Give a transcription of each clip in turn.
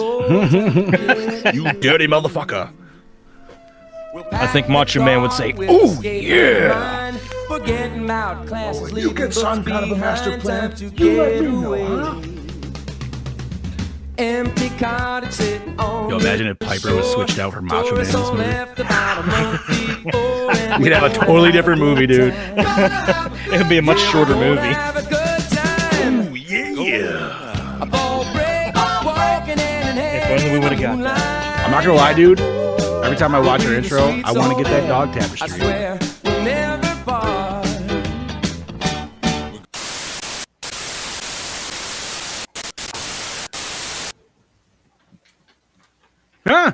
You dirty motherfucker. I think Macho Man would say, "Oh yeah." When you get some kind of a master plan, you let me know, huh? Yo, imagine if Piper was switched out for Macho Man in this movie. We'd have a totally different movie, dude. it would be a much shorter movie. Oh yeah. If only we would have got that. I'm not gonna lie, dude. Every time I watch her intro, I want to get that dog tapestry. Huh?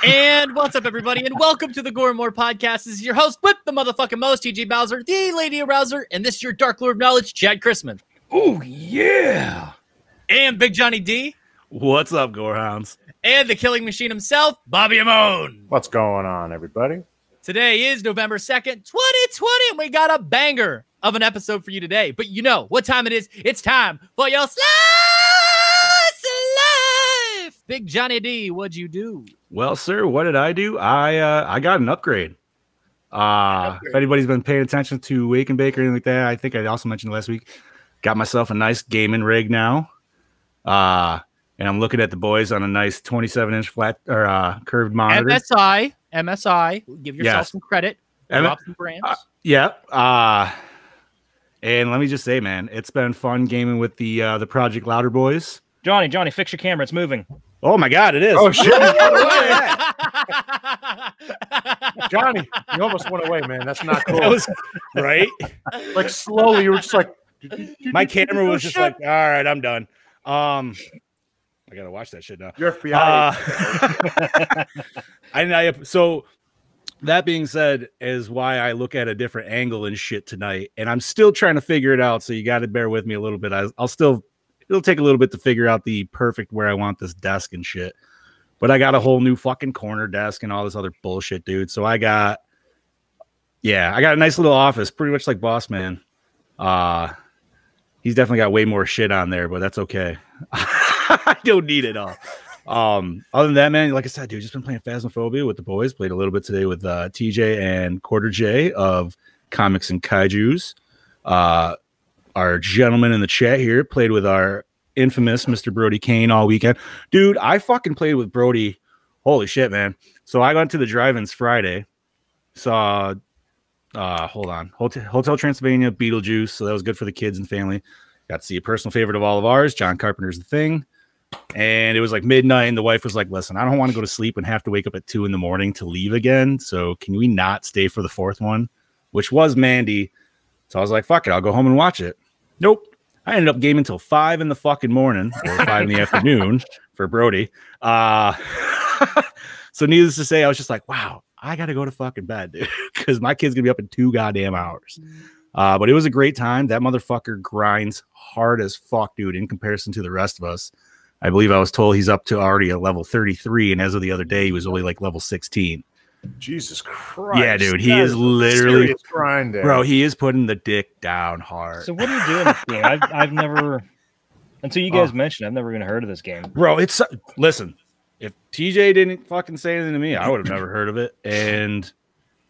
And what's up, everybody, and welcome to the Gore More Podcast. This is your host with the motherfucking most, TJ Bowser, the Lady Arouser, and this is your Dark Lord of Knowledge, Chad Chrisman. Oh yeah. And Big Johnny D. What's up, Gorehounds? And the killing machine himself, Bobby Amone. What's going on, everybody? Today is November 2nd, 2020, and we got a banger of an episode for you today. But you know what time it is. It's time for your Slice of Life. Big Johnny D, what'd you do? Well, sir, what did I do? I got an upgrade. If anybody's been paying attention to Wake and Bake or anything like that, I think I also mentioned last week, got myself a nice gaming rig now. And I'm looking at the boys on a nice 27-inch flat or curved monitor. MSI. Give yourself some credit. Drop some brands. Yeah. And let me just say, man, it's been fun gaming with the Project Louder boys. Johnny, fix your camera. It's moving. Oh my God, it is. Oh shit! Johnny, you almost went away, man. That's not cool. That was right. Like slowly, you were just like. My camera was just like, all right, I'm done. I gotta watch that shit now. Your FBI. So that being said, is why I look at a different angle and shit tonight, and I'm still trying to figure it out. So you got to bear with me a little bit. It'll take a little bit to figure out the perfect where I want this desk and shit. But I got a whole new fucking corner desk and all this other bullshit, dude. So I got a nice little office, pretty much like Boss Man. He's definitely got way more shit on there, but that's okay. I don't need it all. Other than that, man, like I said, dude, just been playing Phasmophobia with the boys. Played a little bit today with TJ and Quarter J of Comics and Kaijus. Our gentleman in the chat here played with our infamous Mr. Brody Kane all weekend. Dude, I fucking played with Brody. Holy shit, man. So I went to the drive-ins Friday. Saw Hotel Transylvania, Beetlejuice. So that was good for the kids and family. Got to see a personal favorite of all of ours, John Carpenter's The Thing. And it was like midnight, and the wife was like, listen, I don't want to go to sleep and have to wake up at 2 a.m. to leave again. So can we not stay for the fourth one? Which was Mandy. So I was like, fuck it, I'll go home and watch it. Nope. I ended up gaming until 5 in the fucking morning or 5 in the afternoon for Brody. So needless to say, I was just like, wow, I got to go to fucking bed, dude, because my kid's going to be up in 2 goddamn hours. But it was a great time. That motherfucker grinds hard as fuck, dude, in comparison to the rest of us. I believe I was told he's up to already a level 33, and as of the other day, he was only like level 16. Jesus Christ. Yeah, dude, he is literally grinding. Bro, he is putting the dick down hard. So what are you doing this game? I've never, until you guys mentioned, I've never even heard of this game. Bro, listen, if TJ didn't fucking say anything to me, I would have never heard of it. And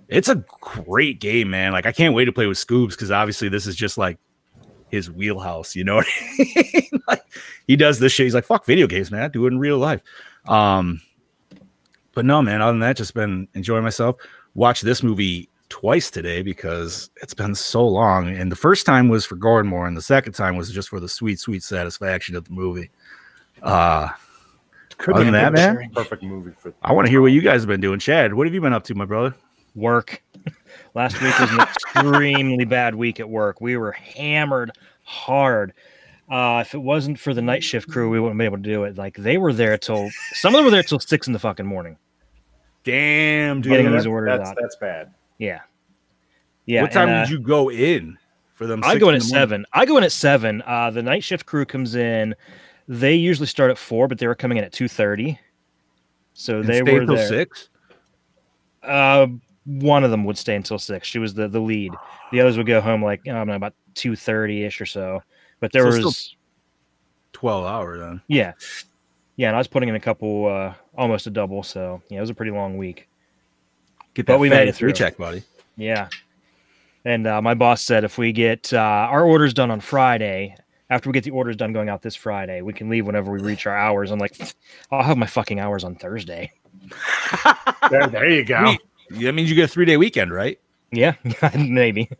it's a great game, man. Like, I can't wait to play with Scoobs, because obviously this is just like his wheelhouse, you know what I mean? Like, he does this shit. He's like, fuck video games, man. I do it in real life. But no, man, other than that, just been enjoying myself. Watched this movie twice today because it's been so long. And the first time was for Gore More, and the second time was just for the sweet, sweet satisfaction of the movie. Other than that, man, perfect movie for. I want to hear what you guys have been doing. Chad, what have you been up to, my brother? Work. Last week was an extremely bad week at work. We were hammered hard. If it wasn't for the night shift crew, we wouldn't be able to do it. Like, some of them were there till 6 in the fucking morning. Damn, dude. Getting these orders out. That's bad. Yeah. What time did you go in for them? I go in at 7. The night shift crew comes in. They usually start at 4, but they were coming in at 2:30. So they were there. 6? One of them would stay until 6. She was the lead. The others would go home like, I don't know, about 2:30-ish or so. But there was still 12 hours then. Yeah. Yeah, and I was putting in a couple, almost a double. So yeah, it was a pretty long week. Get But that we fatty made it through. check, buddy. Yeah. And my boss said if we get our orders done on Friday, after we get the orders done going out this Friday, we can leave whenever we reach our hours. I'm like, I'll have my fucking hours on Thursday. There you go. That means you get a 3-day weekend, right? Yeah, maybe.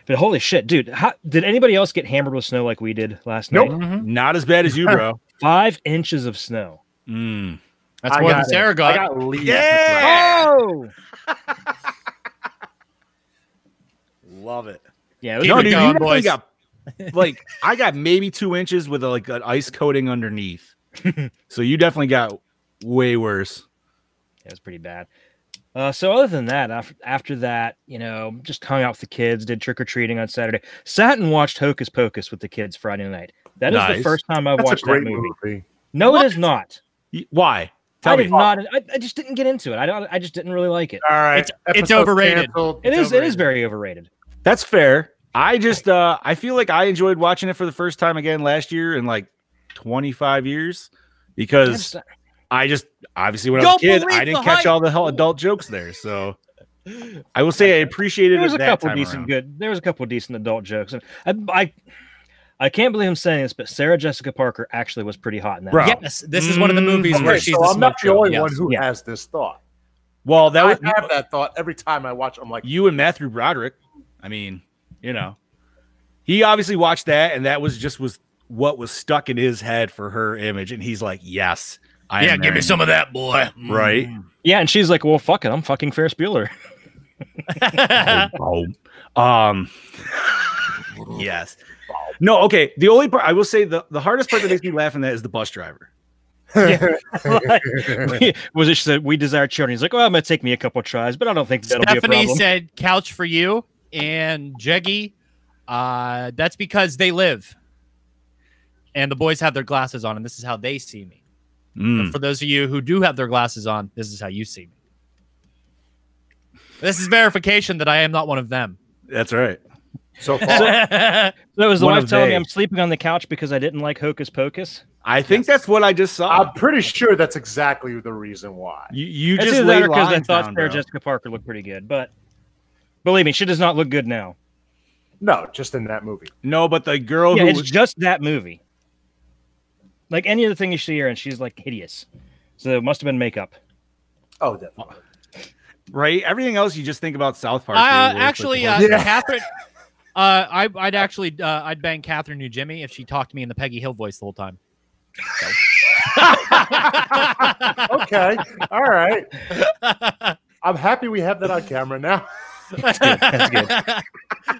But holy shit, dude. Did anybody else get hammered with snow like we did last night? Not as bad as you, bro. 5 inches of snow. That's more than Sarah got. I got leaves. Yeah. Oh! Love it. Yeah, it was Keep No, it dude, going, you definitely boys. got like I got maybe 2 inches with like an ice coating underneath. So you definitely got way worse. It was pretty bad. So other than that, after that, just hung out with the kids, did trick-or-treating on Saturday, sat and watched Hocus Pocus with the kids Friday night. That is the first time I've That's a watched great that movie. movie. No, it is not. Why? I did not. I just didn't get into it. I just didn't really like it. All right. It's Episode overrated. canceled. It It's is overrated. very overrated. That's fair. I just I feel like I enjoyed watching it for the first time again last year in like 25 years because I just obviously when I was a kid I didn't catch all the adult jokes there. So I will say I appreciated There was it a that couple time decent around. good. There was a couple decent adult jokes, and I can't believe I'm saying this, but Sarah Jessica Parker actually was pretty hot in that. Bro. Yes, this is one of the movies Okay, where she's so the I'm not smoke the only show. one Yes. who Yeah. has this thought. Well, that I was have that thought every time I watch. I'm like, you and Matthew Broderick. I mean, he obviously watched that, and that was what was stuck in his head for her image, and he's like, "Yes, I am Give me some of that, boy. right." Yeah, and she's like, "Well, fuck it, I'm fucking Ferris Bueller." Yes. No, okay. The only part I will say the hardest part that makes me laugh in that is the bus driver. Was it? She said, "We desire children." He's like, "Oh, it might take me a couple tries, but I don't think that'll be a Stephanie problem." said couch for you, and Jeggy, that's because they live. And the boys have their glasses on, and this is how they see me. And for those of you who do have their glasses on, this is how you see me. This is verification that I am not one of them. That's right. so far. That was the One wife of telling me they. I'm sleeping on the couch because I didn't like Hocus Pocus. I think that's what I just saw. I'm pretty sure that's exactly the reason why. You It's just either laid that or because I lines thought down, Sarah bro. Jessica Parker looked pretty good, but believe me, she does not look good now. No, just in that movie. No, but the girl Yeah, who it's was, just that movie. Like any other thing you see her, and she's like hideous. So it must have been makeup. Oh, definitely. right, everything else you just think about South Park. dude, where it's like Actually, the whole- Catherine. I'd bang Catherine New Jimmy if she talked to me in the Peggy Hill voice the whole time. Okay. All right. I'm happy we have that on camera now. That's good.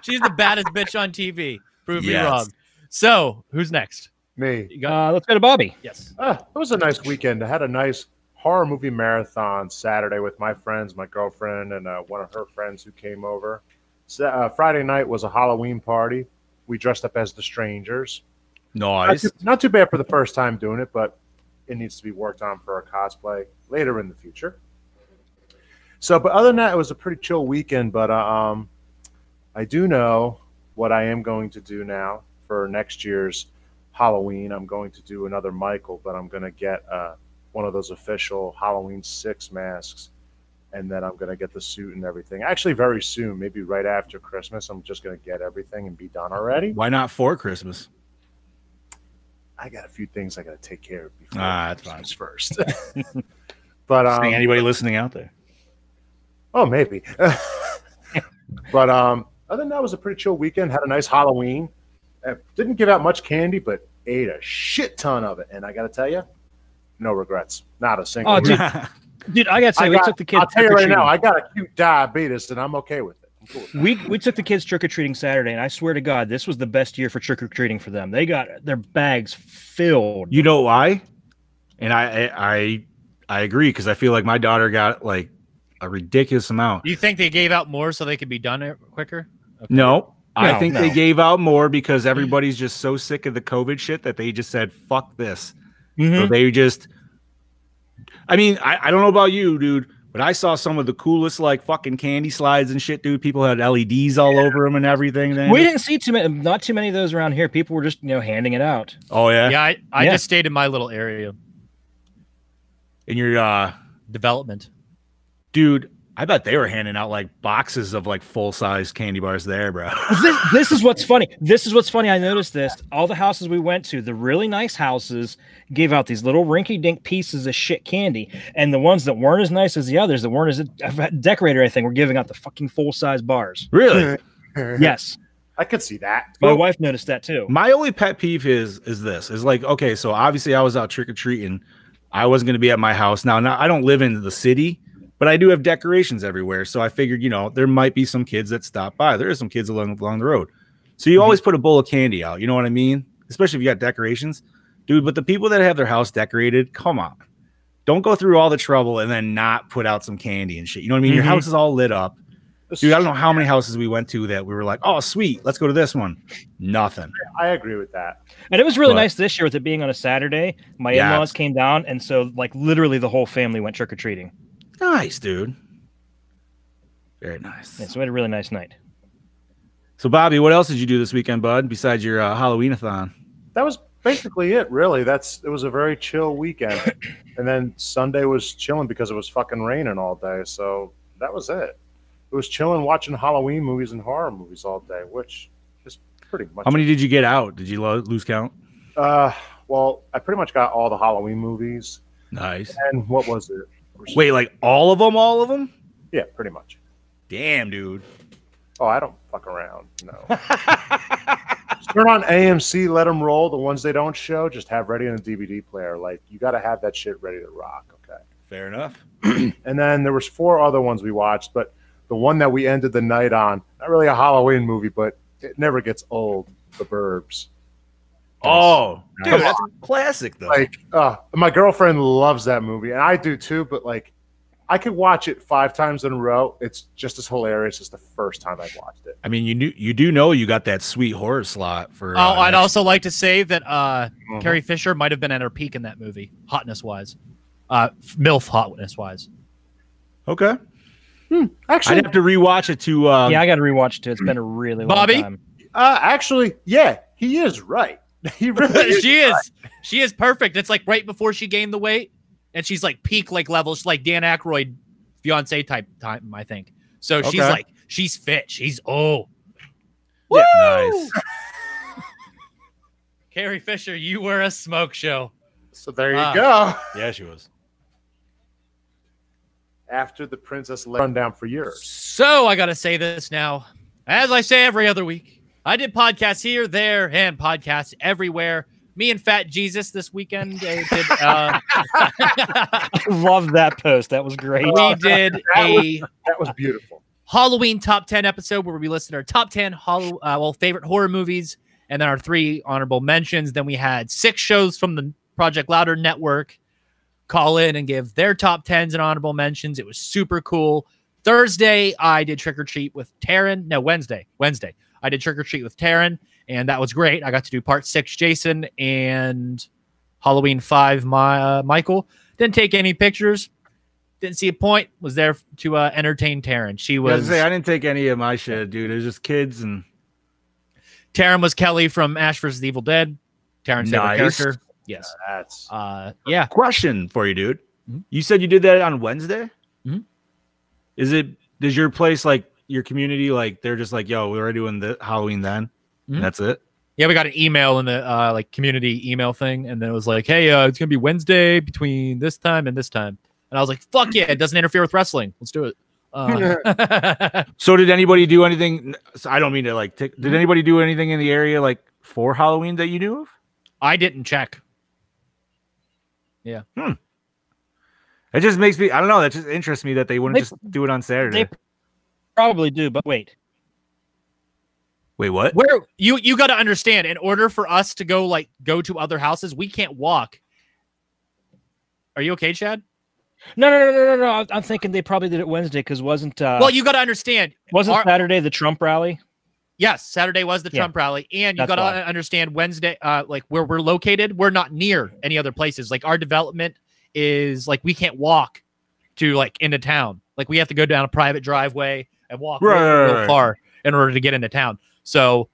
She's the baddest bitch on TV. Prove me Yes. wrong. So, who's next? Me. You got Let's go to Bobby. yes. It was a nice weekend. I had a nice horror movie marathon Saturday with my friends, my girlfriend, and one of her friends who came over. Friday night was a Halloween party. We dressed up as the Strangers. Nice. Not too bad for the first time doing it, but it needs to be worked on for a cosplay later in the future. So, but other than that, it was a pretty chill weekend. But I do know what I am going to do now for next year's Halloween. I'm going to do another Michael, but I'm going to get one of those official Halloween 6 masks, and then I'm going to get the suit and everything. Actually, very soon, maybe right after Christmas, I'm just going to get everything and be done already. Why not for Christmas? I got a few things I got to take care of before That's Christmas first. But Saying anybody listening out there. oh, maybe. But other than that, it was a pretty chill weekend. Had a nice Halloween. Didn't give out much candy, but ate a shit ton of it. And I got to tell you, no regrets. Not a single. Oh, dude, I gotta say, we took the kids. I'll tell you right trick-or-treating. now, I got acute diabetes, and I'm okay with it. I'm cool with that. We took the kids trick or treating Saturday, and I swear to God, this was the best year for trick or treating for them. They got their bags filled. You know why? And I agree because I feel like my daughter got like a ridiculous amount. Do you think they gave out more so they could be done quicker? Okay. No, I No, think no. they gave out more because everybody's just so sick of the COVID shit that they just said, fuck this. Mhm. So they just, I mean, I don't know about you, dude, but I saw some of the coolest like fucking candy slides and shit, dude. People had LEDs all over them and everything. Then. We didn't see not too many of those around here. People were just handing it out. Oh, yeah. Yeah, I Yeah. just stayed in my little area. in your development. Dude, I bet they were handing out like boxes of like full-size candy bars there, bro. This is what's funny. This is what's funny. I noticed this. All the houses we went to, the really nice houses, gave out these little rinky-dink pieces of shit candy, and the ones that weren't as nice as the others, that weren't as decorated or anything, were giving out the fucking full-size bars. Really? Yes. I could see that. My wife noticed that too. My only pet peeve is like, okay, so obviously I was out trick-or-treating. I wasn't going to be at my house. Now, I don't live in the city, but I do have decorations everywhere. So I figured, there might be some kids that stop by. There are some kids along the road. So you always put a bowl of candy out. You know what I mean? Especially if you got decorations. Dude, but the people that have their house decorated, come on. Don't go through all the trouble and then not put out some candy and shit. You know what I mean? Your house is all lit up. Dude, I don't know how many houses we went to that we were like, oh, sweet, let's go to this one. Nothing. I agree with that. And it was really nice this year with it being on a Saturday. My in-laws came down, and so like literally the whole family went trick-or-treating. Nice, dude. Very nice. Yeah, so we had a really nice night. So, Bobby, what else did you do this weekend, bud, besides your Halloween-a-thon? That was basically it, really. It was a very chill weekend. And then Sunday was chilling because it was fucking raining all day. So that was it. It was chilling watching Halloween movies and horror movies all day, which is pretty much. How many did you get out? Did you lose count? Well, I pretty much got all the Halloween movies. Nice. And what was it? Wait, like all of them? All of them? Yeah, pretty much. Damn, dude. Oh, I don't fuck around. No. Just turn on AMC, let them roll. The ones they don't show, just have ready in a DVD player. Like, you got to have that shit ready to rock. Okay. Fair enough. And then there was 4 other ones we watched, but the one that we ended the night on, not really a Halloween movie, but it never gets old, The Burbs. Oh, dude, that's a classic, though. Like, my girlfriend loves that movie, and I do too, but like, I could watch it 5 times in a row. It's just as hilarious as the first time I watched it. I mean, you do know you got that sweet horror slot for. I'd also like to say that Carrie Fisher might have been at her peak in that movie, hotness-wise. MILF hotness-wise. Okay. Actually, I'd have to rewatch it to. Yeah, I got to rewatch it too. It's been a really long time. Actually, yeah, he is right. He really is. She is perfect. It's like right before she gained the weight, and she's like peak like levels, like Dan Aykroyd, fiance type time, I think. So she's fit. She's yeah, nice. Carrie Fisher, you were a smoke show. So there you go. Yeah, she was. After the princess run down for years. So I got to say this now. As I say every other week, I did podcasts here, there, and podcasts everywhere. Me and Fat Jesus this weekend did. I love that post. That was great. We did that was beautiful. Halloween top 10 episode where we listed our top 10 favorite horror movies and then our 3 honorable mentions. Then we had 6 shows from the Project Louder Network call in and give their top 10s and honorable mentions. It was super cool. Thursday, I did Trick or Treat with Taryn. No, Wednesday. I did Trick or Treat with Taryn, and that was great. I got to do part 6, Jason, and Halloween 5, Michael. Didn't take any pictures. Didn't see a point. Was there to entertain Taryn. She was. I didn't take any of my shit, dude. It was just kids and. Taryn was Kelly from Ash vs. Evil Dead. Taryn's favorite character. Yes. That's yeah. Question for you, dude. Mm-hmm. You said you did that on Wednesday? Mm-hmm. Does your place, like your community, like they're just like, yo, we're doing the Halloween then? Mm-hmm. And that's it? Yeah, we got an email in the like community email thing, and then it was like, hey, it's gonna be Wednesday between this time and this time. And I was like, fuck yeah, it doesn't interfere with wrestling. Let's do it. So did anybody do anything? I don't mean to like, did anybody do anything in the area like for Halloween that you knew of? I didn't check. Yeah. It just makes me, I don't know, that just interests me that they wouldn't just do it on Saturday. They probably do, but wait. Wait, what? Where you got to understand, in order for us to go to other houses, we can't walk. Are you okay, Chad? No. I'm thinking they probably did it Wednesday because wasn't. Well, you got to understand. Wasn't Saturday the Trump rally? Yes, Saturday was the Trump rally, and you got to understand Wednesday, like where we're located, we're not near any other places. Like our development is like we can't walk to like into town. Like we have to go down a private driveway and walk real far in order to get into town. So,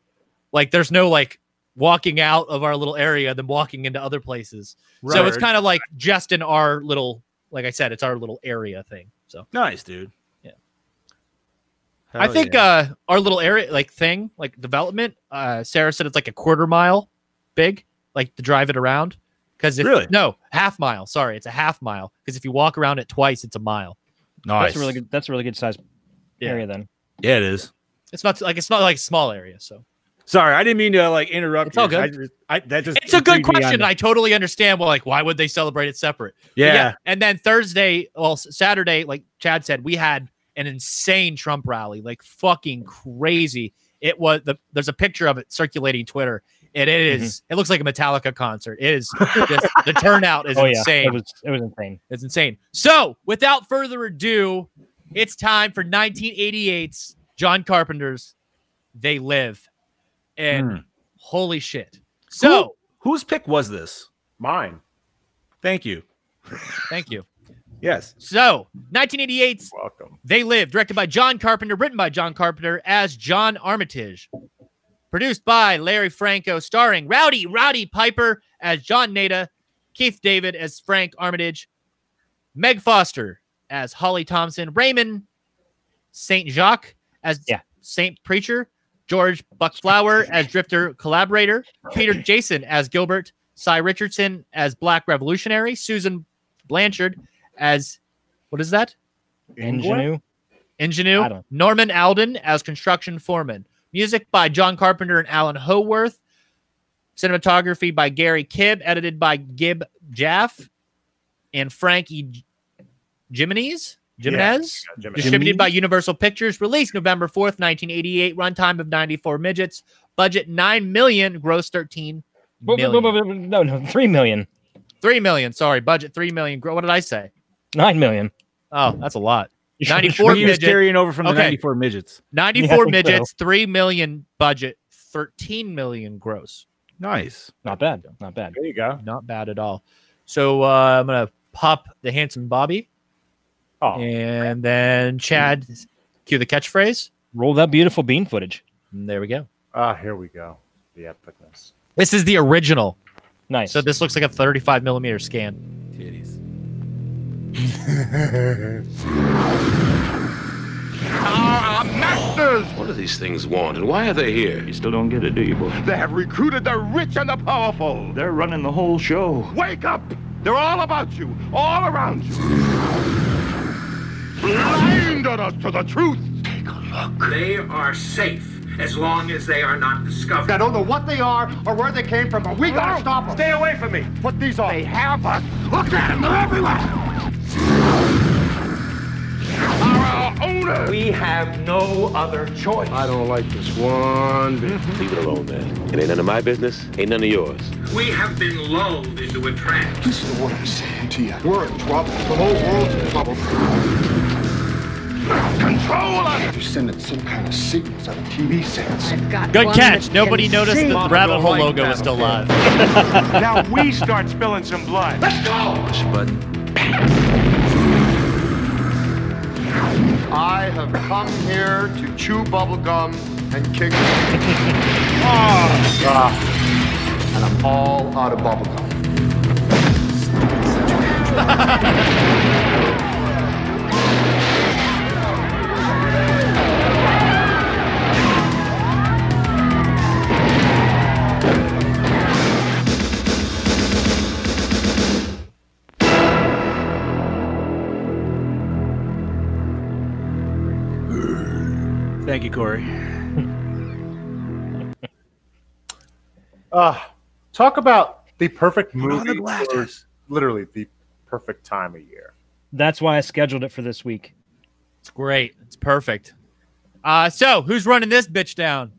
like, there's no like walking out of our little area, then walking into other places. So it's kind of like just in our little like I said, it's our little area thing. So Nice, dude. Yeah. Hell I think yeah. our little area thing, like development, Sarah said it's like a quarter mile big, like to drive it around. Because Really? No, half mile. Sorry, it's a half mile. Because if you walk around it twice, it's a mile. Nice. That's a really good. That's a really good size area then. Yeah, it is. It's not like a small area. So Sorry, I didn't mean to like interrupt. It's all yours. good. That just it's a good intrigued me question. on- I totally understand. Well, like, why would they celebrate it separate? But Yeah. And then Thursday, well, Saturday, like Chad said, we had an insane Trump rally, like fucking crazy. It was there's a picture of it circulating Twitter. And it is. It looks like a Metallica concert. It is. Just, the turnout is insane. It was insane. It's insane. So, without further ado, it's time for 1988's John Carpenter's "They Live," and holy shit! So, whose pick was this? Mine. Thank you. thank you. Yes. So, 1988's Welcome. "They Live," directed by John Carpenter, written by John Carpenter as John Armitage. Produced by Larry Franco, starring Roddy Piper as John Nada, Keith David as Frank Armitage, Meg Foster as Holly Thompson, Raymond St. Jacques as Saint Preacher, George Buckflower as Drifter Collaborator, Peter Jason as Gilbert, Cy Richardson as Black Revolutionary, Susan Blanchard as, what is that? Ingenue. Norman Alden as Construction Foreman. Music by John Carpenter and Alan Howarth. Cinematography by Gary Kibb. Edited by Gib Jaff and Frankie Jimenez. Distributed by Universal Pictures. Released November 4th, 1988. Runtime of 94 midgets. Budget $9 million. Gross $13 million. No, $3 million. $3 million. Sorry, budget $3 million. What did I say? $9 million. Oh, that's a lot. 94 He was midgets. carrying over from the 94 midgets. 94 midgets, 3 million budget, 13 million gross. Nice. Not bad. Not bad. There you go. Not bad at all. So I'm going to pop the handsome Bobby. Oh. And then Chad, cue the catchphrase. Roll that beautiful bean footage. And there we go. Here we go. The epicness. This is the original. Nice. So this looks like a 35 millimeter scan. Titties. Masters! What do these things want, and why are they here? You still don't get it, do you, boy? They have recruited the rich and the powerful. They're running the whole show. Wake up! They're all about you, all around you. Blinded us to the truth. Take a look. They are safe as long as they are not discovered. I don't know what they are or where they came from, but we gotta stop them. Stay away from me. Put these on. They have us. Look at them. They're everywhere. Our owners. We have no other choice. I don't like this one bit. Leave it alone, man. It ain't none of my business. Ain't none of yours. We have been lulled into a trance. Listen to what I'm saying to you. We're in trouble. The whole world's in trouble. Control us! You're sending some kind of signals out of TV sets. Good catch. Nobody noticed that the rabbit hole logo was still live. Now we start spilling some blood. Let's go! Push a button. I have come here to chew bubblegum and kick and I'm all out of bubblegum. Thank you, Corey. Talk about the perfect Put on the movie. blasters. Literally the perfect time of year. That's why I scheduled it for this week. It's great. It's perfect. So who's running this bitch down?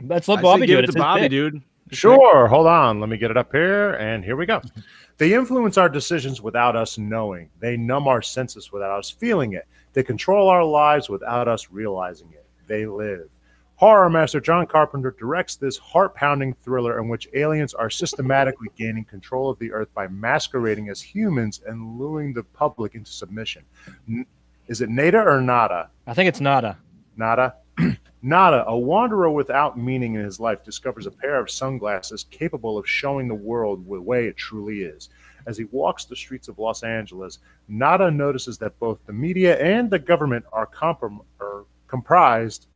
Let's let I say Bobby do give it. it It's to his Bobby, pick. dude. Sure. Hold on. Let me get it up here. And here we go. They influence our decisions without us knowing. They numb our senses without us feeling it. They control our lives without us realizing it. They live. Horror master John Carpenter directs this heart-pounding thriller in which aliens are systematically gaining control of the Earth by masquerading as humans and luring the public into submission. Is it Nada or Nada? I think it's Nada. Nada? Nada, a wanderer without meaning in his life, discovers a pair of sunglasses capable of showing the world the way it truly is. As he walks the streets of Los Angeles, Nada notices that both the media and the government are comprised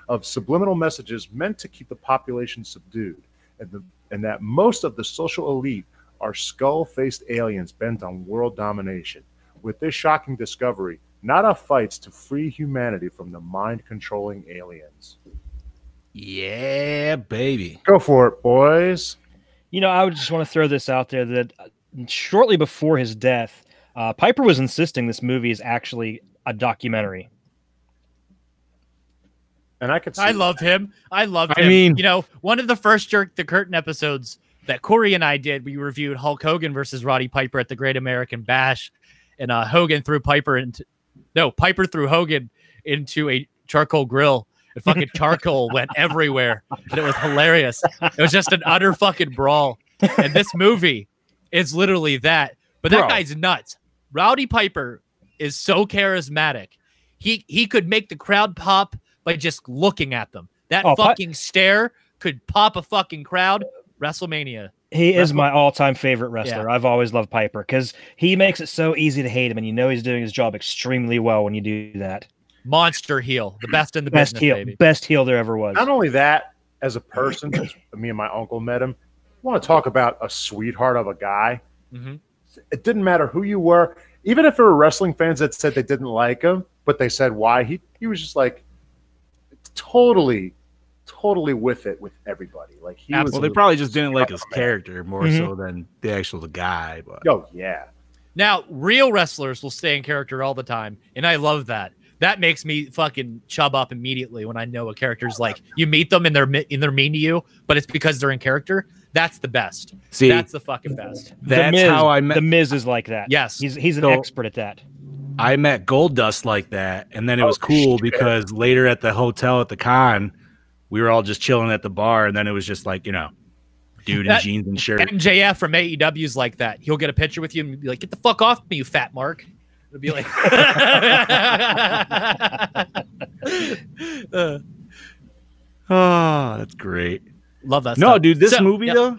of subliminal messages meant to keep the population subdued, and that most of the social elite are skull-faced aliens bent on world domination. With this shocking discovery, Nada fights to free humanity from the mind-controlling aliens. Yeah, baby. Go for it, boys. You know, I would just want to throw this out there that shortly before his death, Piper was insisting this movie is actually a documentary. And I could see I love him. I love him. I mean, you know, one of the first Jerk the Curtain episodes that Corey and I did, we reviewed Hulk Hogan versus Roddy Piper at the Great American Bash. And Piper threw Hogan into a charcoal grill. And fucking charcoal went everywhere. And it was hilarious. It was just an utter fucking brawl. And this movie is literally that. But that guy's nuts. Roddy Piper is so charismatic. He could make the crowd pop by just looking at them. That fucking stare could pop a fucking crowd. WrestleMania. He is my all-time favorite wrestler. Yeah. I've always loved Piper because he makes it so easy to hate him, and you know he's doing his job extremely well when you do that. Monster heel. The best in the Best business, heel, baby. best heel there ever was. Not only that, as a person, me and my uncle met him. I want to talk about a sweetheart of a guy. Mm-hmm. It didn't matter who you were, even if there were wrestling fans that said they didn't like him, but they said why. He was just like totally with it with everybody. Like he was. Well, they probably just didn't like his character more so than the actual guy. But oh yeah. Now, real wrestlers will stay in character all the time, and I love that. That makes me fucking chub up immediately when I know a character's like, you meet them and they're mean to you, but it's because they're in character. That's the best. See, that's the fucking best. That's how I met. The Miz is like that. Yes. He's an expert at that. I met Goldust like that, and then it was cool because later at the hotel at the con, we were all just chilling at the bar, and then it was just like, you know, dude in jeans and shirt. MJF from AEW's like that. He'll get a picture with you and be like, "Get the fuck off me, you fat mark." It'll be like, oh, that's great. Love that. No, stuff. dude, this movie though.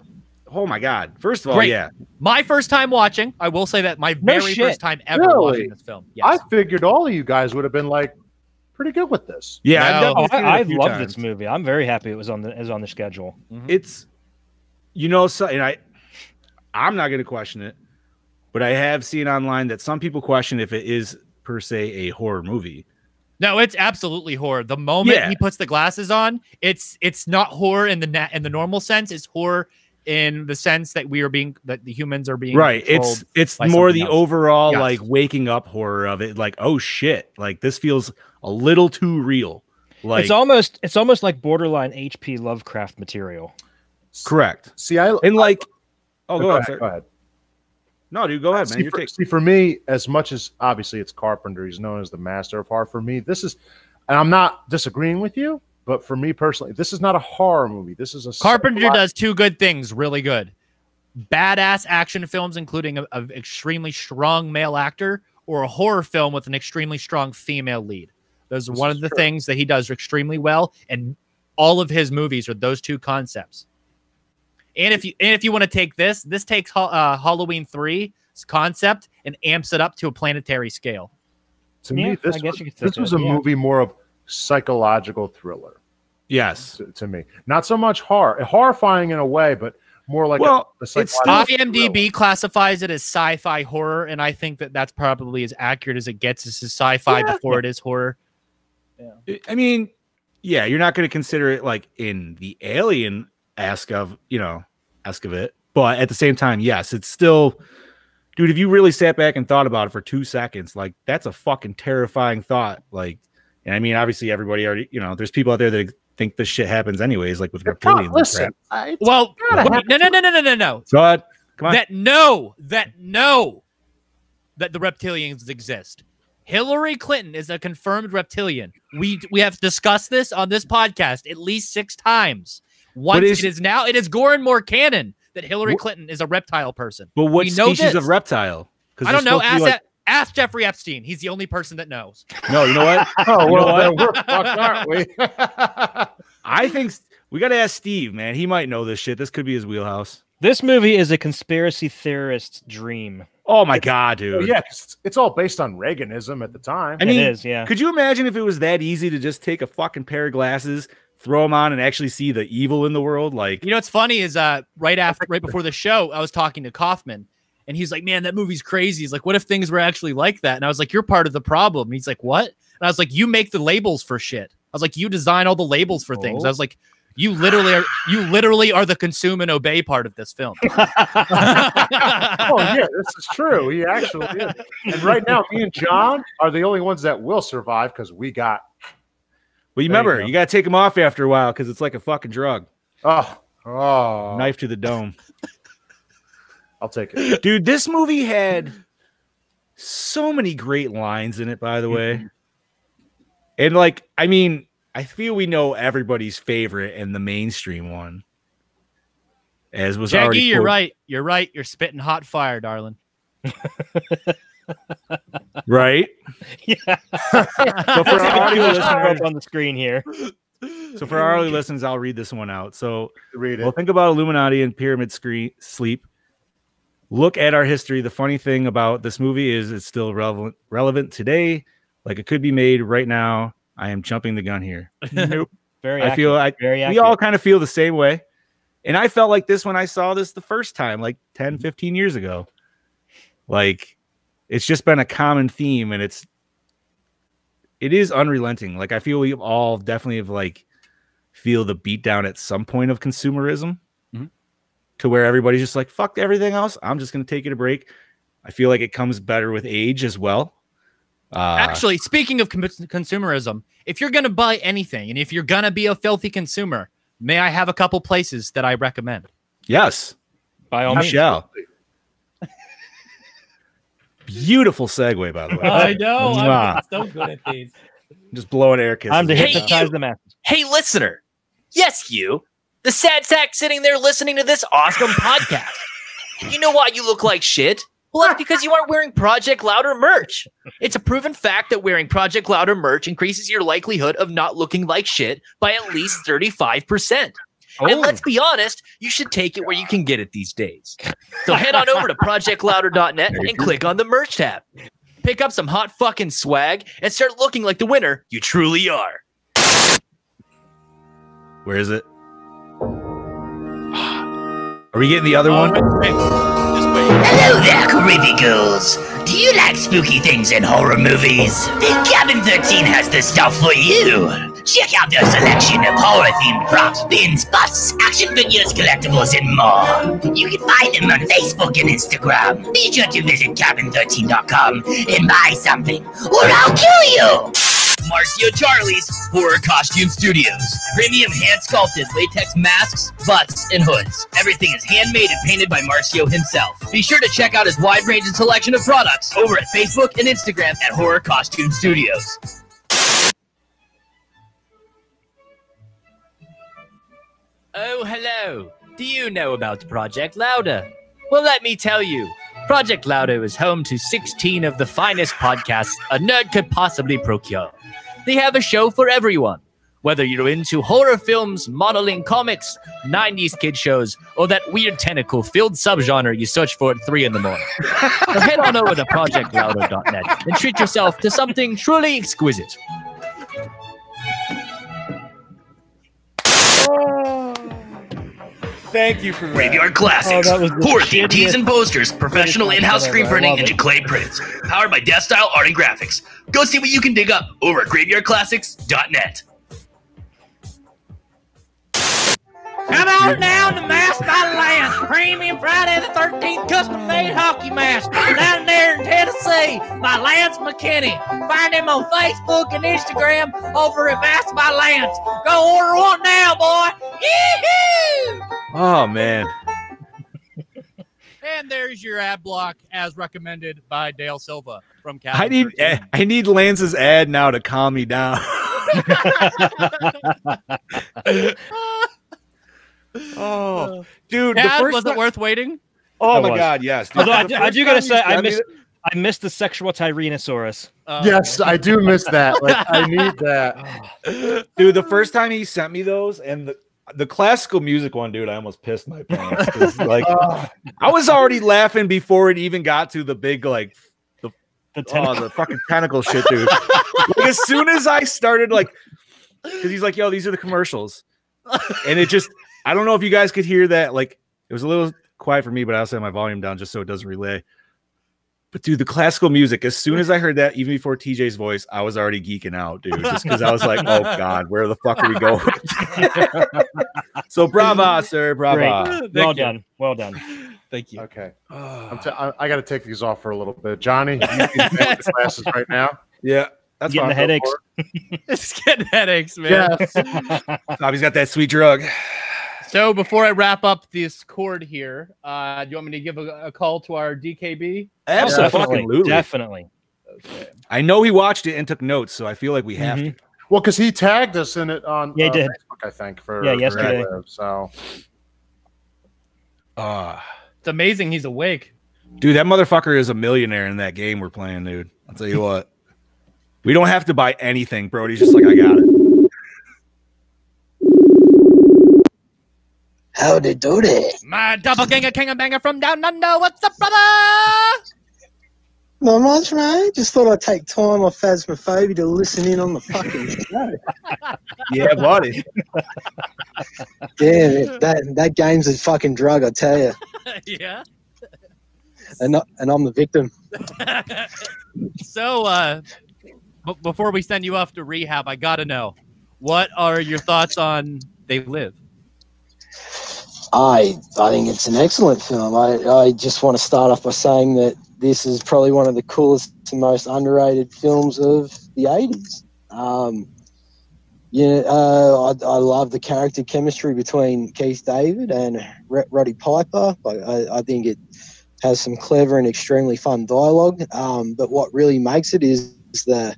Oh my god! First of all, Great. yeah, my first time watching. I will say that my very first time ever watching this film. Yes. I figured all of you guys would have been like pretty good with this. Yeah, No. I love this movie. I'm very happy it was on the schedule. Mm-hmm. It's, you know, so, and I'm not going to question it, but I have seen online that some people question if it is per se a horror movie. No, it's absolutely horror. The moment he puts the glasses on, it's not horror in the normal sense. It's horror in the sense that that the humans are being right. It's more the else. overall like waking up horror of it. Like, oh shit, like this feels a little too real. Like it's almost like borderline H.P. Lovecraft material. Correct. See, go ahead. No, dude, go ahead, man. For me, as much as obviously it's Carpenter, he's known as the master of horror. For me, this is, and I'm not disagreeing with you, but for me personally, this is not a horror movie. This is a Carpenter does two good things really good: badass action films, including an extremely strong male actor, or a horror film with an extremely strong female lead. Those are one of the things that he does extremely well, and all of his movies are those two concepts. And if you want to take this takes Halloween 3's concept and amps it up to a planetary scale. To me, this was a movie more of psychological thriller. Yes, to me, not so much horrifying in a way, but more like IMDb classifies it as sci-fi horror, and I think that's probably as accurate as it gets. This is sci-fi before it is horror. Yeah. I mean, yeah, you're not going to consider it like in the Alien ask of it, but at the same time, yes, it's still, dude, if you really sat back and thought about it for 2 seconds, like that's a fucking terrifying thought. Like, and I mean, obviously everybody already, there's people out there that think this shit happens anyways, like with reptilians. Listen, no. Go ahead. Come on. That know that the reptilians exist. Hillary Clinton is a confirmed reptilian. We have discussed this on this podcast at least 6 times. It is Gore and more canon that Hillary Clinton is a reptile person. But what species of reptile? I don't know. Ask Jeffrey Epstein. He's the only person that knows. No, you know what? We're fucked, aren't we? I think we got to ask Steve, man. He might know this shit. This could be his wheelhouse. This movie is a conspiracy theorist's dream. Oh my god, dude! Yeah, it's all based on Reaganism at the time. I mean, it is. Yeah. Could you imagine if it was that easy to just take a fucking pair of glasses, throw them on, and actually see the evil in the world? Like, You know what's funny is right before the show, I was talking to Kaufman, and he's like, "Man, that movie's crazy." He's like, "What if things were actually like that?" And I was like, "You're part of the problem." And he's like, "What?" And I was like, "You make the labels for shit." I was like, "You design all the labels for things." I was like, You literally are the consume and obey part of this film. Oh yeah, this is true. He actually is. And right now, me and John are the only ones that will survive because we got. Well, you remember, you got to take them off after a while because it's like a fucking drug. Oh, knife to the dome. I'll take it, dude. This movie had so many great lines in it, by the way. And like, I mean, I feel we know everybody's favorite and the mainstream one. As was Jackie, already you're right. You're right. You're spitting hot fire, darling. Right? Yeah. So for our audio listeners on the screen here. So for our audio listeners, I'll read this one out. So read it. Well, think about Illuminati and pyramid sleep. Look at our history. The funny thing about this movie is it's still relevant today. Like it could be made right now. I am jumping the gun here. Nope. Very I feel like we all kind of feel the same way. And I felt like this when I saw this the first time, like 10, 15 years ago. Like it's just been a common theme, and it is unrelenting. Like I feel we all definitely have like feel the beat down at some point of consumerism to where everybody's just like, fuck everything else. I'm just going to take it a break. I feel like it comes better with age as well. Actually, speaking of consumerism, if you're going to buy anything and if you're going to be a filthy consumer, may I have a couple places that I recommend? Yes. By all means. Shall. Beautiful segue, by the way. I know. I'm so good at these. Just blowing air kisses. I'm to hypnotize the masses. Hey, listener. Yes, you. The sad sack sitting there listening to this awesome podcast. You know why you look like shit? Well, that's because you aren't wearing Project Louder merch. It's a proven fact that wearing Project Louder merch increases your likelihood of not looking like shit by at least 35%. And let's be honest, you should take it where you can get it these days. So head on over to projectlouder.net and click on the merch tab. Pick up some hot fucking swag and start looking like the winner you truly are. Where is it? Are we getting the other one? Hello there, creepy ghouls. Do you like spooky things and horror movies? Then Cabin 13 has the stuff for you. Check out their selection of horror-themed props, bins, busts, action figures, collectibles, and more. You can find them on Facebook and Instagram. Be sure to visit cabin13.com and buy something, or I'll kill you! Marcio Charlie's Horror Costume Studios. Premium hand-sculpted latex masks, butts, and hoods. Everything is handmade and painted by Marcio himself. Be sure to check out his wide range and selection of products over at Facebook and Instagram at Horror Costume Studios. Oh, hello. Do you know about Project Louder? Well, let me tell you. Project Louder is home to 16 of the finest podcasts a nerd could possibly procure. They have a show for everyone. Whether you're into horror films, modeling comics, 90s kid shows, or that weird tentacle-filled subgenre you search for at 3 in the morning. So head on over to projectlouder.net and treat yourself to something truly exquisite. Thank you for that. Graveyard Classics. Horror themed tees and posters, professional in-house screen printing, and clay prints. Powered by Death Style Art and Graphics. Go see what you can dig up over at graveyardclassics.net. Come on down to Mask by Lance, Premium Friday the 13th custom-made hockey mask down there in Tennessee by Lance McKinney. Find him on Facebook and Instagram over at Mask by Lance. Go order one now, boy. Yee-hoo! Oh, man. And there's your ad block as recommended by Dale Silva from Cabin. I need Lance's ad now to calm me down. Oh, dude, Dad, the first was it worth waiting? Oh my God, yes. Dude, I do gotta say, I missed the sexual Tyrannosaurus. Yes, I do miss that. Like, I need that. Dude, the first time he sent me those, and the classical music one, dude, I almost pissed my pants. 'Cause, like, I was already laughing before it even got to the big, like, the fucking tentacle shit, dude. Like, as soon as I started, like, because he's like, yo, these are the commercials. And it just, I don't know if you guys could hear that. Like, it was a little quiet for me, but I also had my volume down just so it doesn't relay. But dude, the classical music, as soon as I heard that, even before TJ's voice, I was already geeking out, dude. Just because I was like, oh God, where the fuck are we going? So brava, sir. Brava. Well done. Well done. Thank you. Okay. I got to take these off for a little bit. Johnny, you can take the glasses right now. Yeah. That's getting the headaches. It's getting headaches, man. Yes. Bobby's got that sweet drug. So before I wrap up this cord here, do you want me to give a call to our DKB? Absolutely. Definitely. Okay. I know he watched it and took notes, so I feel like we have to. Well, because he tagged us in it on he did. Facebook, I think. For yesterday. So, it's amazing he's awake. Dude, that motherfucker is a millionaire in that game we're playing, dude. I'll tell you what. We don't have to buy anything, Brody's just like, I got it. Howdy doody. My doppelganger, king and banger from down under. What's up, brother? Not much, mate. Just thought I'd take time off Phasmophobia to listen in on the fucking show. Yeah, buddy. Yeah, that game's a fucking drug, I tell you. Yeah. And I'm the victim. So, before we send you off to rehab, I gotta know, what are your thoughts on They Live? I think it's an excellent film. I just want to start off by saying that this is probably one of the coolest and most underrated films of the 80s. I love the character chemistry between Keith David and Roddy Piper. I think it has some clever and extremely fun dialogue. But what really makes it is the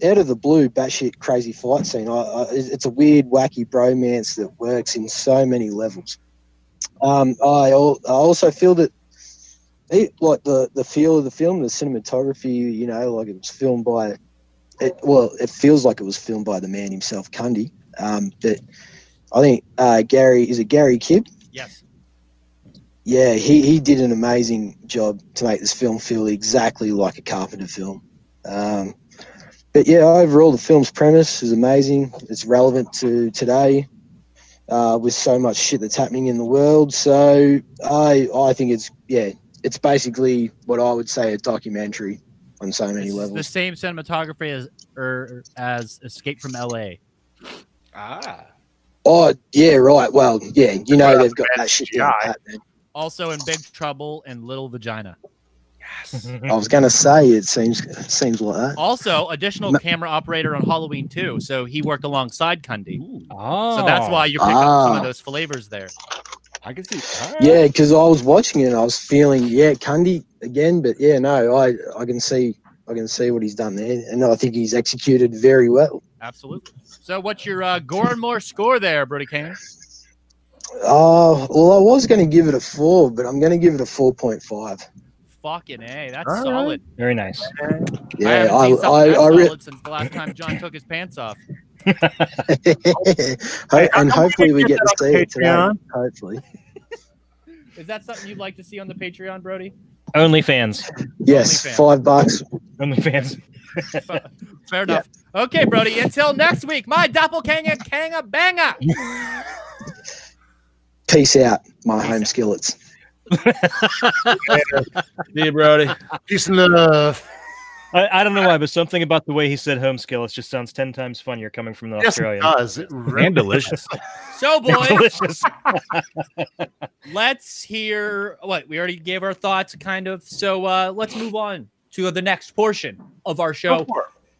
out of the blue batshit crazy fight scene. It's a weird, wacky bromance that works in so many levels. I also feel that the feel of the film, the cinematography, like it was filmed by it feels like it was filmed by the man himself, Cundy. But I think Gary Kidd? Yes. Yeah, he did an amazing job to make this film feel exactly like a Carpenter film. But yeah, overall the film's premise is amazing. It's relevant to today with so much shit that's happening in the world. So I think it's basically what I would say a documentary on so many levels. The same cinematography as Escape from LA. Oh yeah, right. Well, yeah, they've got that shit down pat, man. Also in Big Trouble and Little Vagina. Yes. I was gonna say it seems like that. Also, additional camera operator on Halloween 2, so he worked alongside Cundy. So that's why you pick up some of those flavors there. I can see. Yeah, because I was watching it and I was feeling, Cundy again, but yeah, no, I can see what he's done there, and I think he's executed very well. Absolutely. So what's your Gore and More score there, Brody Kane? Well, I was going to give it a 4, but I'm going to give it a 4.5. Fucking A, that's solid. Very nice. Yeah, I haven't seen something solid since the last time John took his pants off. And hopefully we get to see it today. Hopefully. Is that something you'd like to see on the Patreon, Brody? OnlyFans. Yes, $5. OnlyFans. Fair enough. Okay, Brody, until next week, my doppelganger kanga banger. Peace out, my home skillets. See you, Brody. Peace and love. I don't know why, but something about the way he said home skillets just sounds 10 times funnier coming from the Australian. It does. And delicious. So, boys, delicious. Let's hear what we already gave our thoughts, kind of. So let's move on to the next portion of our show.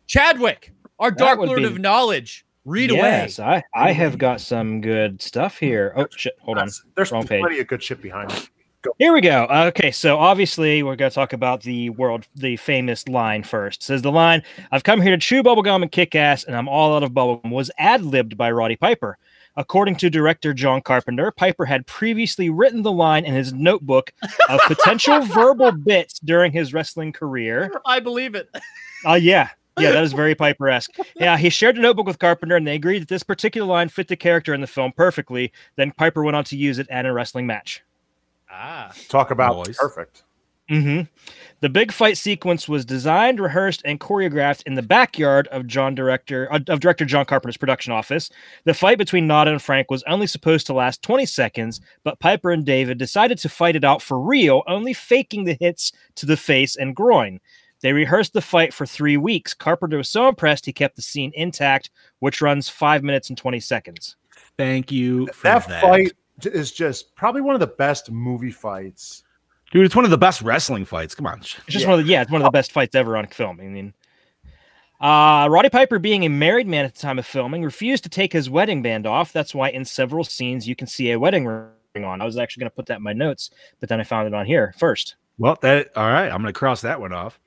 Chadwick, our Dark Lord of Knowledge. Read away. Yes, I have got some good stuff here. Oh, shit. Hold on. There's Wrong page. plenty of good shit behind it. Go. Here we go. Okay, so obviously we're going to talk about the famous line first. It says the line, "I've come here to chew bubblegum and kick ass, and I'm all out of bubblegum," was ad-libbed by Roddy Piper. According to director John Carpenter, Piper had previously written the line in his notebook of potential verbal bits during his wrestling career. I believe it. Yeah. Yeah, that is very Piper-esque. Yeah, he shared a notebook with Carpenter, and they agreed that this particular line fit the character in the film perfectly. Then Piper went on to use it at a wrestling match. Talk about perfect. The big fight sequence was designed, rehearsed, and choreographed in the backyard of director John Carpenter's production office. The fight between Nada and Frank was only supposed to last 20 seconds, but Piper and David decided to fight it out for real, only faking the hits to the face and groin. They rehearsed the fight for 3 weeks. Carpenter was so impressed he kept the scene intact, which runs 5 minutes and 20 seconds. Thank you for that fight is just probably one of the best movie fights. Dude, it's one of the best wrestling fights. Come on. It's just it's one of the best fights ever on film. I mean, Roddy Piper, being a married man at the time of filming, refused to take his wedding band off. That's why in several scenes you can see a wedding ring on. I was actually going to put that in my notes, but then I found it on here first. Well, all right. I'm going to cross that one off.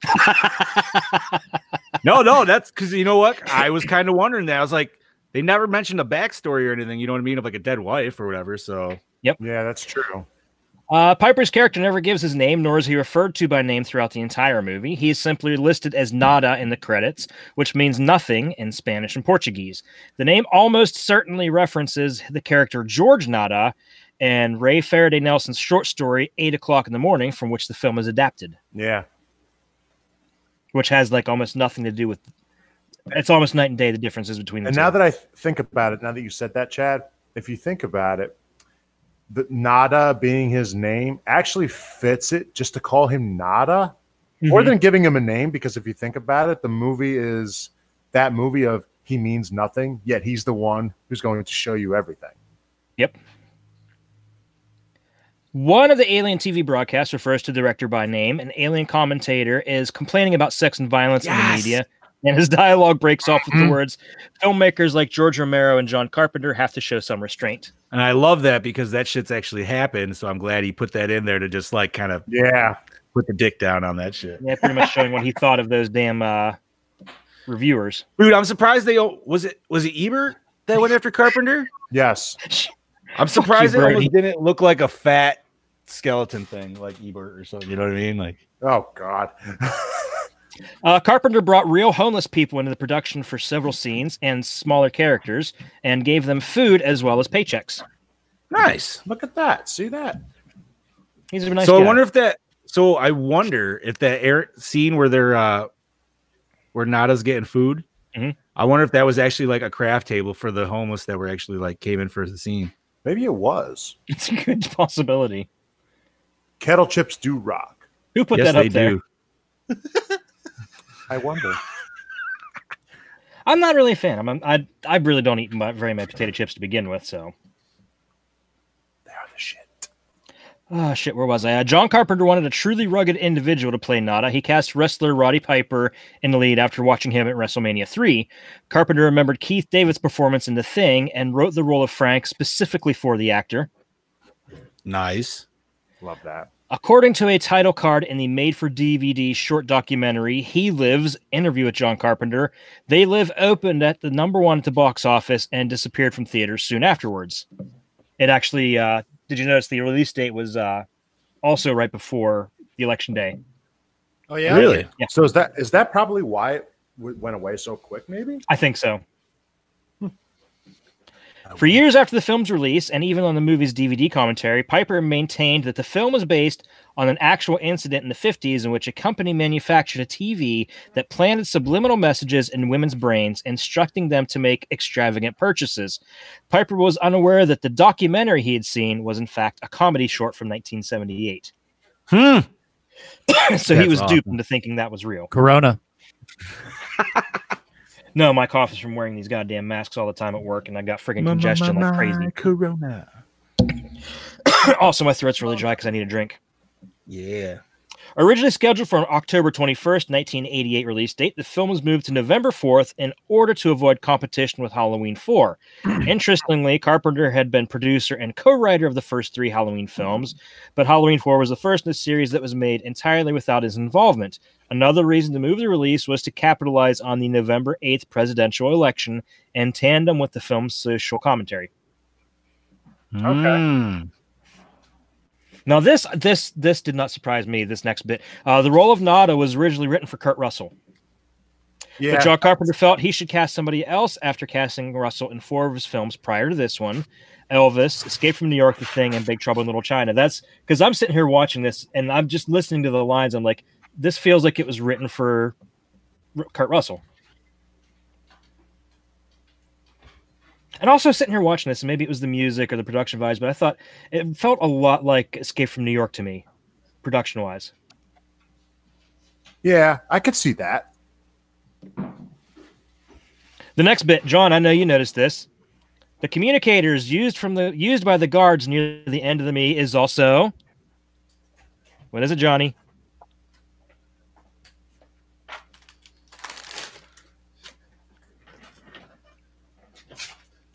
No, that's because you know what? I was kind of wondering that. I was like, they never mentioned a backstory or anything. You know what I mean? Of like a dead wife or whatever. So, yep. Yeah, that's true. Piper's character never gives his name, nor is he referred to by name throughout the entire movie. He is simply listed as Nada in the credits, which means nothing in Spanish and Portuguese. The name almost certainly references the character George Nada and Ray Faraday Nelson's short story 8 o'clock in the morning, from which the film is adapted. Yeah. Which has like almost nothing to do with... It's almost night and day, the differences between the two. And now that I think about it, now that you said that, Chad, if you think about it, the Nada being his name actually fits it just to call him Nada more than giving him a name, because if you think about it, the movie is that movie of he means nothing, yet he's the one who's going to show you everything. Yep. One of the Alien TV broadcasts refers to the director by name. An Alien commentator is complaining about sex and violence in the media, and his dialogue breaks off with the words, "Filmmakers like George Romero and John Carpenter have to show some restraint." And I love that because that shit's actually happened. So I'm glad he put that in there to just like kind of put the dick down on that shit. Yeah, pretty much showing what he thought of those damn reviewers. Dude, I'm surprised was it Ebert that went after Carpenter? Yes. I'm surprised it almost didn't look like a fat skeleton thing like Ebert or something. You know what I mean? Like, oh God. Carpenter brought real homeless people into the production for several scenes and smaller characters, and gave them food as well as paychecks. Nice. Look at that. See that? He's a nice guy. I wonder if that scene where they're where Nada's getting food, I wonder if that was actually like a craft table for the homeless that were actually like came in for the scene. Maybe it was. It's a good possibility. Kettle chips do rock. Who put that up there? I wonder. I'm not really a fan. I really don't eat very many potato chips to begin with, so. They are the shit. Oh, shit, where was I? John Carpenter wanted a truly rugged individual to play Nada. He cast wrestler Roddy Piper in the lead after watching him at WrestleMania 3. Carpenter remembered Keith David's performance in The Thing and wrote the role of Frank specifically for the actor. Nice. Love that. According to a title card in the made-for-DVD short documentary, He Lives, interview with John Carpenter, They Live opened at the #1 at the box office and disappeared from theaters soon afterwards. It actually, did you notice the release date was also right before the election day? Oh, yeah? Really? Yeah. So is that probably why it went away so quick, maybe? I think so. For years after the film's release, and even on the movie's DVD commentary, Piper maintained that the film was based on an actual incident in the 50s in which a company manufactured a TV that planted subliminal messages in women's brains, instructing them to make extravagant purchases. Piper was unaware that the documentary he had seen was, in fact, a comedy short from 1978. So he was duped into thinking that was real. Corona. No, my cough is from wearing these goddamn masks all the time at work, and I got friggin' congestion like crazy. Corona. Also, my throat's really dry because I need a drink. Yeah. Originally scheduled for an October 21st, 1988 release date, the film was moved to November 4th in order to avoid competition with Halloween 4. Interestingly, Carpenter had been producer and co-writer of the first 3 Halloween films, but Halloween 4 was the first in the series that was made entirely without his involvement. Another reason to move the release was to capitalize on the November 8th presidential election in tandem with the film's social commentary. Okay. Now, this did not surprise me, this next bit. The role of Nada was originally written for Kurt Russell. Yeah. But John Carpenter felt he should cast somebody else after casting Russell in 4 of his films prior to this one: Elvis, Escape from New York, The Thing, and Big Trouble in Little China. That's because I'm sitting here watching this and I'm just listening to the lines. I'm like, this feels like it was written for Kurt Russell. And also sitting here watching this, and maybe it was the music or the production vibes, but I thought it felt a lot like Escape from New York to me, production-wise. Yeah, I could see that. The next bit, John, I know you noticed this. The communicators used by the guards near the end of the movie is also. What is it, Johnny?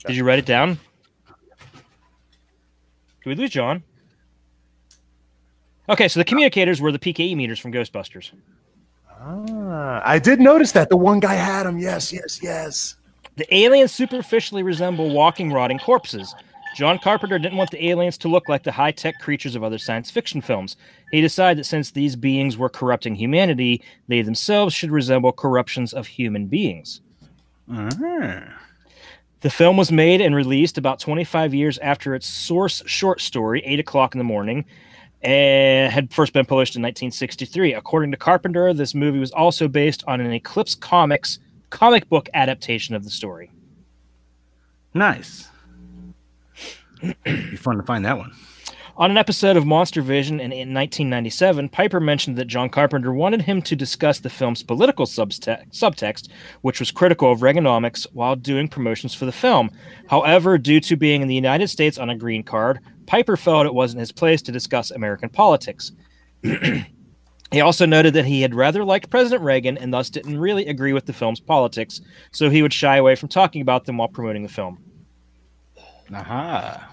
Did you write it down? Did we lose John? Okay, so the communicators were the PKE meters from Ghostbusters. I did notice that. The one guy had them. Yes. The aliens superficially resemble walking, rotting corpses. John Carpenter didn't want the aliens to look like the high-tech creatures of other science fiction films. He decided that since these beings were corrupting humanity, they themselves should resemble corruptions of human beings. The film was made and released about 25 years after its source short story, 8 o'clock in the morning, and had first been published in 1963. According to Carpenter, this movie was also based on an Eclipse Comics comic book adaptation of the story. Nice. Be fun to find that one. On an episode of Monster Vision in 1997, Piper mentioned that John Carpenter wanted him to discuss the film's political subtext, which was critical of Reaganomics, while doing promotions for the film. However, due to being in the United States on a green card, Piper felt it wasn't his place to discuss American politics. He also noted that he had rather liked President Reagan and thus didn't really agree with the film's politics, so he would shy away from talking about them while promoting the film. Aha.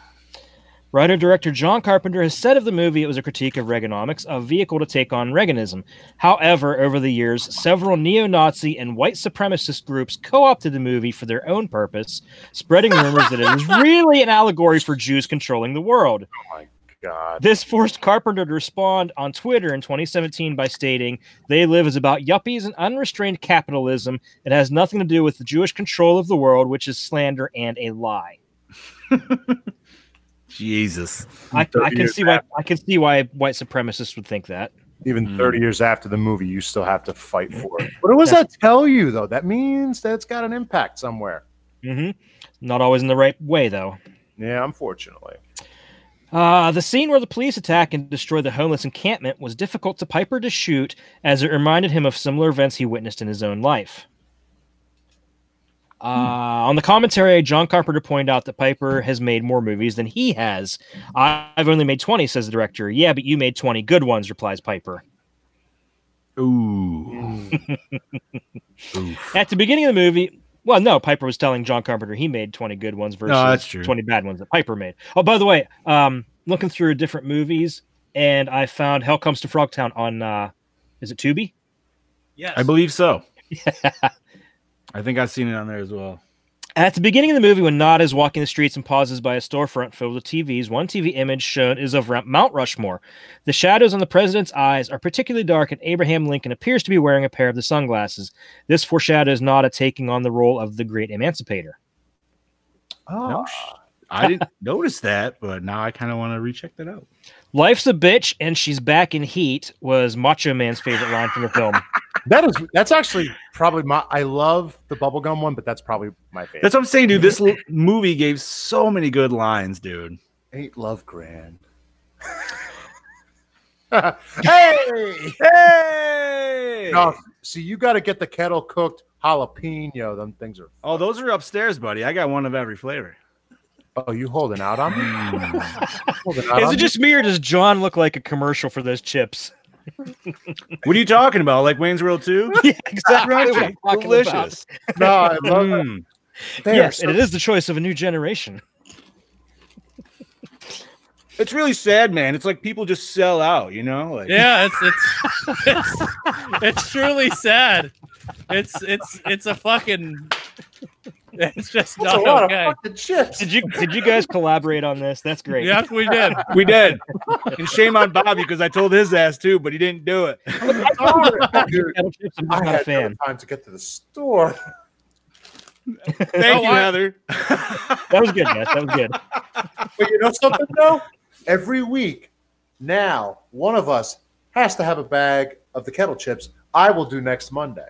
Writer-director John Carpenter has said of the movie it was a critique of Reaganomics, a vehicle to take on Reaganism. However, over the years, several neo-Nazi and white supremacist groups co-opted the movie for their own purpose, spreading rumors that it is really an allegory for Jews controlling the world. Oh my God. This forced Carpenter to respond on Twitter in 2017 by stating, "They Live is about yuppies and unrestrained capitalism. It has nothing to do with the Jewish control of the world, which is slander and a lie." Jesus. I can see why white supremacists would think that. Even 30 years after the movie, you still have to fight for it. What does that tell you, though? That means that it's got an impact somewhere. Not always in the right way, though. Yeah, unfortunately. The scene where the police attack and destroy the homeless encampment was difficult to Piper to shoot, as it reminded him of similar events he witnessed in his own life. On the commentary, John Carpenter pointed out that Piper has made more movies than he has. "I've only made 20, says the director. "Yeah, but you made 20 good ones," replies Piper. Ooh. At the beginning of the movie, well, no, Piper was telling John Carpenter he made 20 good ones versus 20 bad ones that Piper made. Oh, by the way, looking through different movies, and I found Hell Comes to Frogtown on, is it Tubi? Yes. I believe so. I think I've seen it on there as well. At the beginning of the movie, when Nod is walking the streets and pauses by a storefront filled with TVs, one TV image shown is of Mount Rushmore. The shadows on the president's eyes are particularly dark, and Abraham Lincoln appears to be wearing a pair of the sunglasses. This foreshadows Nod taking on the role of the great emancipator. Oh, I didn't notice that, but now I kind of want to recheck that out. "Life's a bitch, and she's back in heat" was Macho Man's favorite line from the film. That's actually probably I love the bubblegum one, but that's probably my favorite. That's what I'm saying, dude. This movie gave so many good lines, dude. Ain't love grand? Hey! No, see, you got to get the kettle cooked jalapeno. Them things are. Oh, those are upstairs, buddy. I got one of every flavor. Oh, you holding out on me? Is it just me, or does John look like a commercial for those chips? What are you talking about? Like Wayne's World 2? Yeah, exactly. Delicious. No, I love them. Yes, and it is the choice of a new generation. It's really sad, man. It's like people just sell out, you know? Like, yeah, it's truly sad. It's a fucking It's just That's a not lot okay. of fucking chips. Did you guys collaborate on this? That's great. Yes, we did. We did. And shame on Bobby because I told his ass too, but he didn't do it. Dude, Kettle chips, I'm just I not a had no fan. time to get to the store. Thank you, Heather. That was good, guys. That was good. But you know something though? Every week now, one of us has to have a bag of the kettle chips. I will do next Monday.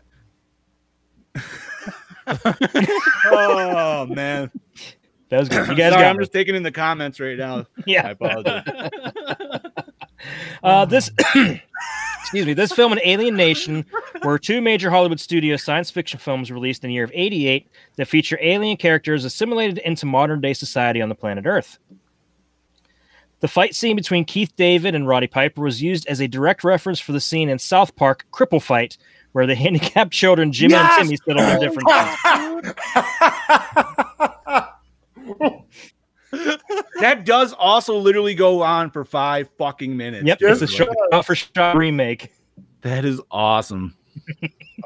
Oh man, that was good. You guys Sorry, got I'm just taking in the comments right now. Yeah. I apologize. This excuse me, this film and Alien Nation were two major Hollywood studio science fiction films released in the year of 1988 that feature alien characters assimilated into modern day society on the planet Earth. The fight scene between Keith David and Roddy Piper was used as a direct reference for the scene in South Park Cripple Fight, where the handicapped children Jimmy and Timmy sit on their different That does also literally go on for 5 fucking minutes. Yep, it's a shot-for-shot remake. That is awesome.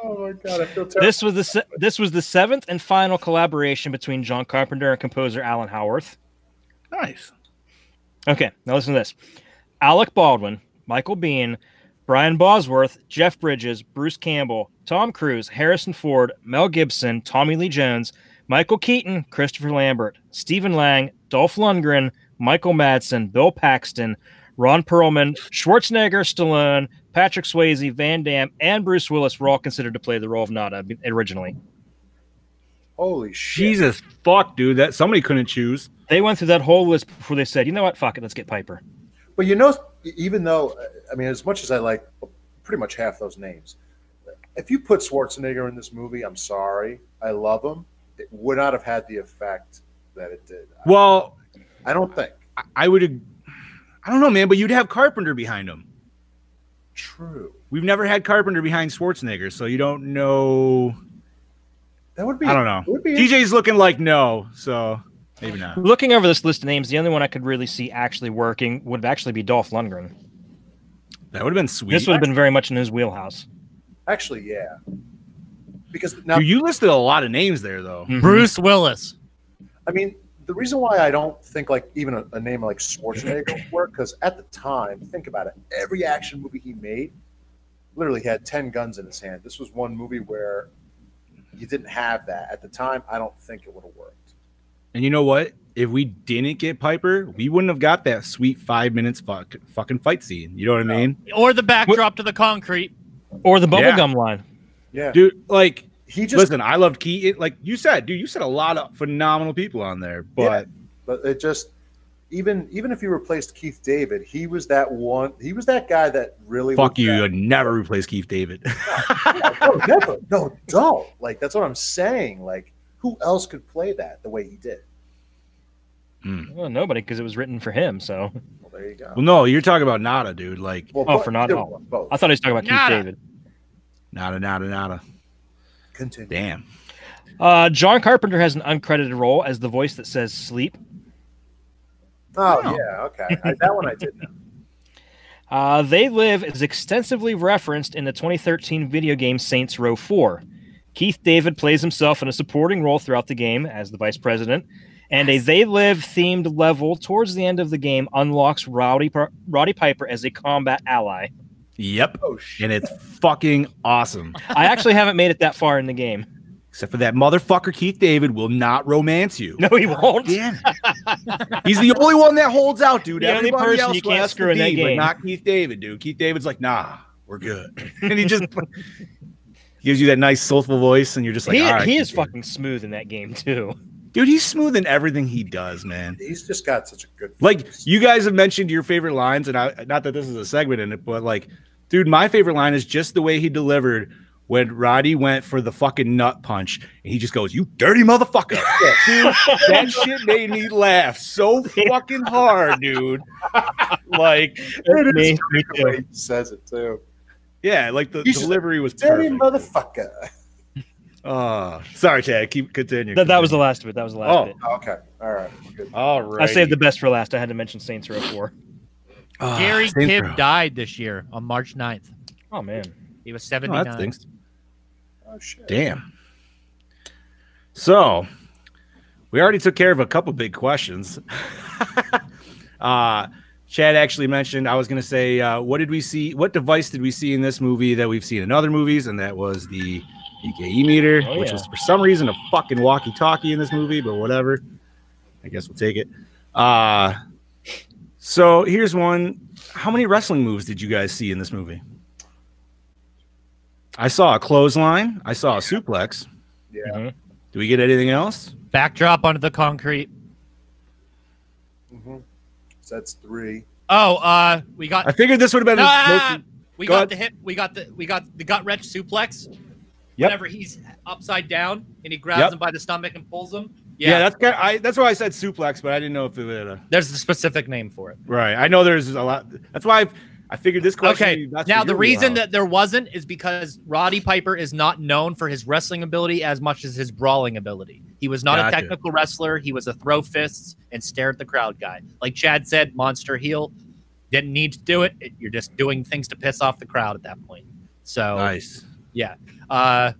Oh my god, I feel terrible. This was the seventh and final collaboration between John Carpenter and composer Alan Howarth. Nice. Okay, now listen to this. Alec Baldwin, Michael Biehn, Brian Bosworth, Jeff Bridges, Bruce Campbell, Tom Cruise, Harrison Ford, Mel Gibson, Tommy Lee Jones, Michael Keaton, Christopher Lambert, Stephen Lang, Dolph Lundgren, Michael Madsen, Bill Paxton, Ron Perlman, Schwarzenegger, Stallone, Patrick Swayze, Van Damme, and Bruce Willis were all considered to play the role of Nada originally. Holy shit. Jesus fuck, dude. That somebody couldn't choose. They went through that whole list before they said, you know what, fuck it, let's get Piper. But you know, even though, I mean, as much as I like pretty much half those names, if you put Schwarzenegger in this movie, I'm sorry, I love him, it would not have had the effect that it did. Well, I don't think. I would. I don't know, man, but you'd have Carpenter behind him. True. We've never had Carpenter behind Schwarzenegger, so you don't know. That would be. I don't know. Would be TJ's looking like no, so maybe not. Looking over this list of names, the only one I could really see actually working would actually be Dolph Lundgren. That would have been sweet. This would have been very much in his wheelhouse. Actually, yeah. Because now Dude, you listed a lot of names there, though. Mm-hmm. Bruce Willis. I mean, the reason why I don't think like even a name like Schwarzenegger would work, because at the time, think about it, every action movie he made literally had 10 guns in his hand. This was one movie where you didn't have that. At the time, I don't think it would have worked. And you know what? If we didn't get Piper, we wouldn't have got that sweet 5 minutes fucking fight scene. You know what I mean? Or the backdrop to the concrete. Or the bubblegum line. Yeah. Dude, like, he just listen, I loved Keaton. Like you said, dude, you said a lot of phenomenal people on there. But yeah, but it just even if you replaced Keith David, he was that one. He was that guy that really fuck you. You'd never replace Keith David. No, never. No, don't. Like that's what I'm saying. Like who else could play that the way he did? Well, nobody, because it was written for him. So Well, there you go. Well, no, you're talking about Nada, dude. Like, oh, for Nada. Oh, I thought he was talking about Keith David. Nada. Continue. Damn. John Carpenter has an uncredited role as the voice that says sleep. Oh, yeah, okay. That one I did know. They Live is extensively referenced in the 2013 video game Saints Row 4. Keith David plays himself in a supporting role throughout the game as the vice president, and a They Live themed level towards the end of the game unlocks Roddy Piper as a combat ally. Yep. And it's fucking awesome. I actually haven't made it that far in the game. Except for that motherfucker Keith David will not romance you. No, he won't. Damn. He's the only one that holds out, dude. The only Everybody person else you can't has to screw in that be, but game. not Keith David, dude. Keith David's like, nah, we're good. And he just gives you that nice soulful voice, and you're just like, all right. He is fucking smooth in that game, too. Dude, he's smooth in everything he does, man. He's just got such a good voice. Like, you guys have mentioned your favorite lines, and not that this is a segment in it, but like, dude, my favorite line is just the way he delivered when Roddy went for the fucking nut punch, and he just goes, "You dirty motherfucker." Dude, that shit made me laugh so fucking hard, dude. Like, me too. He says it too. Yeah, like the delivery was dirty perfect. Motherfucker. Sorry, Chad. Continue. That was the last of it. That was the last bit. Okay. All right. Good. All right. I saved the best for last. I had to mention Saints Row 4. Gary Saints Kidd Row. died this year on March 9th. Oh, man. He was Oh, 79. that stinks. Oh shit. Damn. So, we already took care of a couple big questions. Chad actually mentioned, I was going to say, what did we see? What device did we see in this movie that we've seen in other movies? And that was the EKE meter, which was for some reason a fucking walkie-talkie in this movie, but whatever. I guess we'll take it. So here's one. How many wrestling moves did you guys see in this movie? I saw a clothesline. I saw a suplex. Yeah. Do we get anything else? Backdrop onto the concrete. So that's 3. Oh, we got. I figured this would have been. We got the hip. We got the gut wrench suplex. Yep. Whenever he's upside down and he grabs him by the stomach and pulls him. Yeah, that's why I said suplex, but I didn't know if it would. There's a specific name for it. Right. I know there's a lot. That's why I figured this question. Okay. Now the reason that there wasn't is because Roddy Piper is not known for his wrestling ability as much as his brawling ability. He was not a technical wrestler. He was a throw fists and stare at the crowd guy. Like Chad said, monster heel. Didn't need to do it. You're just doing things to piss off the crowd at that point. So nice. Yeah. But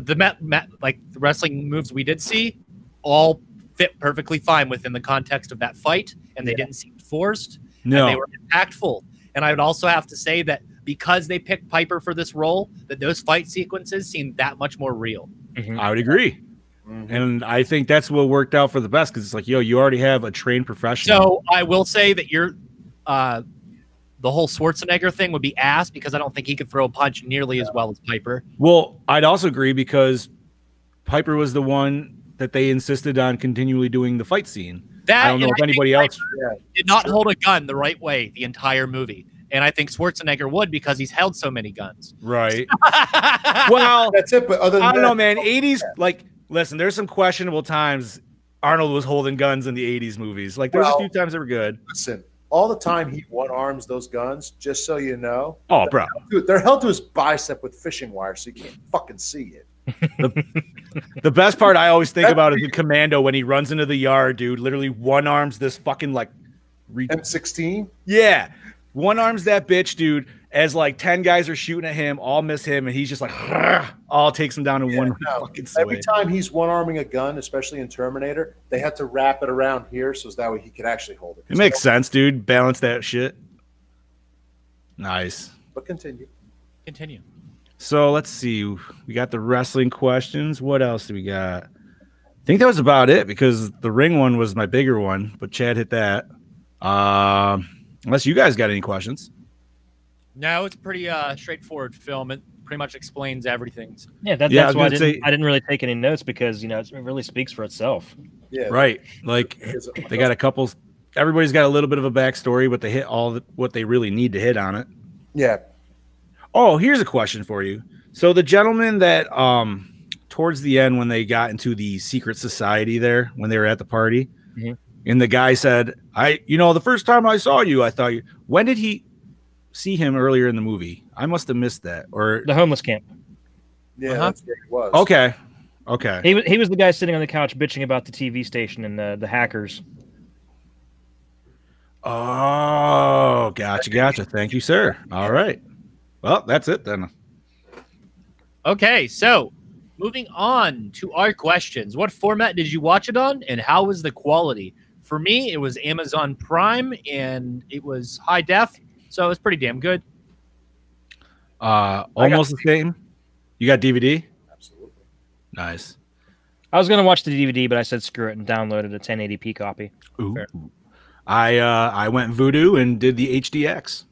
the like the wrestling moves we did see all fit perfectly fine within the context of that fight, and they didn't seem forced. No, and they were impactful. And I would also have to say that because they picked Piper for this role, that those fight sequences seemed that much more real. I would agree. And I think that's what worked out for the best, because it's like, yo, you already have a trained professional. So I will say that the whole Schwarzenegger thing would be ass, because I don't think he could throw a punch nearly as well as Piper. Well, I'd also agree, because Piper was the one that they insisted on continually doing the fight scene. I don't know if anybody else did not hold a gun the right way the entire movie. And I think Schwarzenegger would, because he's held so many guns. Right. Well, that's it. But other than I don't know, man. 80s, like, listen, there's some questionable times Arnold was holding guns in the 80s movies. Like, there's a few times that were good. Listen, all the time he one-arms those guns, just so you know. Oh, bro. They're held to his bicep with fishing wire, so you can't fucking see it. The best part I always think about is the Commando when he runs into the yard, dude. Literally one arms this fucking like M16. Yeah, one arms that bitch, dude. As like 10 guys are shooting at him, all miss him, and he's just like all takes him down in one fucking swing. Every time he's one-arming a gun, especially in Terminator, they had to wrap it around here so that way he could actually hold it. It makes sense, dude. Balance that shit. Nice. But continue. So let's see. We got the wrestling questions. What else do we got? I think that was about it, because the ring one was my bigger one, but Chad hit that. Unless you guys got any questions. No, it's a pretty straightforward film. It pretty much explains everything. Yeah, that's why I didn't really take any notes, because it really speaks for itself. Yeah, right. Like they got a couple. Everybody's got a little bit of a backstory, but they hit all what they really need to hit on it. Yeah. Oh, here's a question for you. So the gentleman that towards the end, when they got into the secret society there, when they were at the party, and the guy said, the first time I saw you, I thought you. When did he see him earlier in the movie? I must have missed that. Or the homeless camp. Yeah, that's where he was. Okay. He was the guy sitting on the couch bitching about the TV station and the hackers. Oh, gotcha. Thank you, sir. All right. Well, that's it then. Okay, so moving on to our questions. What format did you watch it on, and how was the quality? For me, it was Amazon Prime, and it was high def, so it was pretty damn good. Almost the same. You got DVD? Absolutely. Nice. I was gonna watch the DVD, but I said screw it and downloaded a 1080p copy. Ooh. I went Voodoo and did the HDX.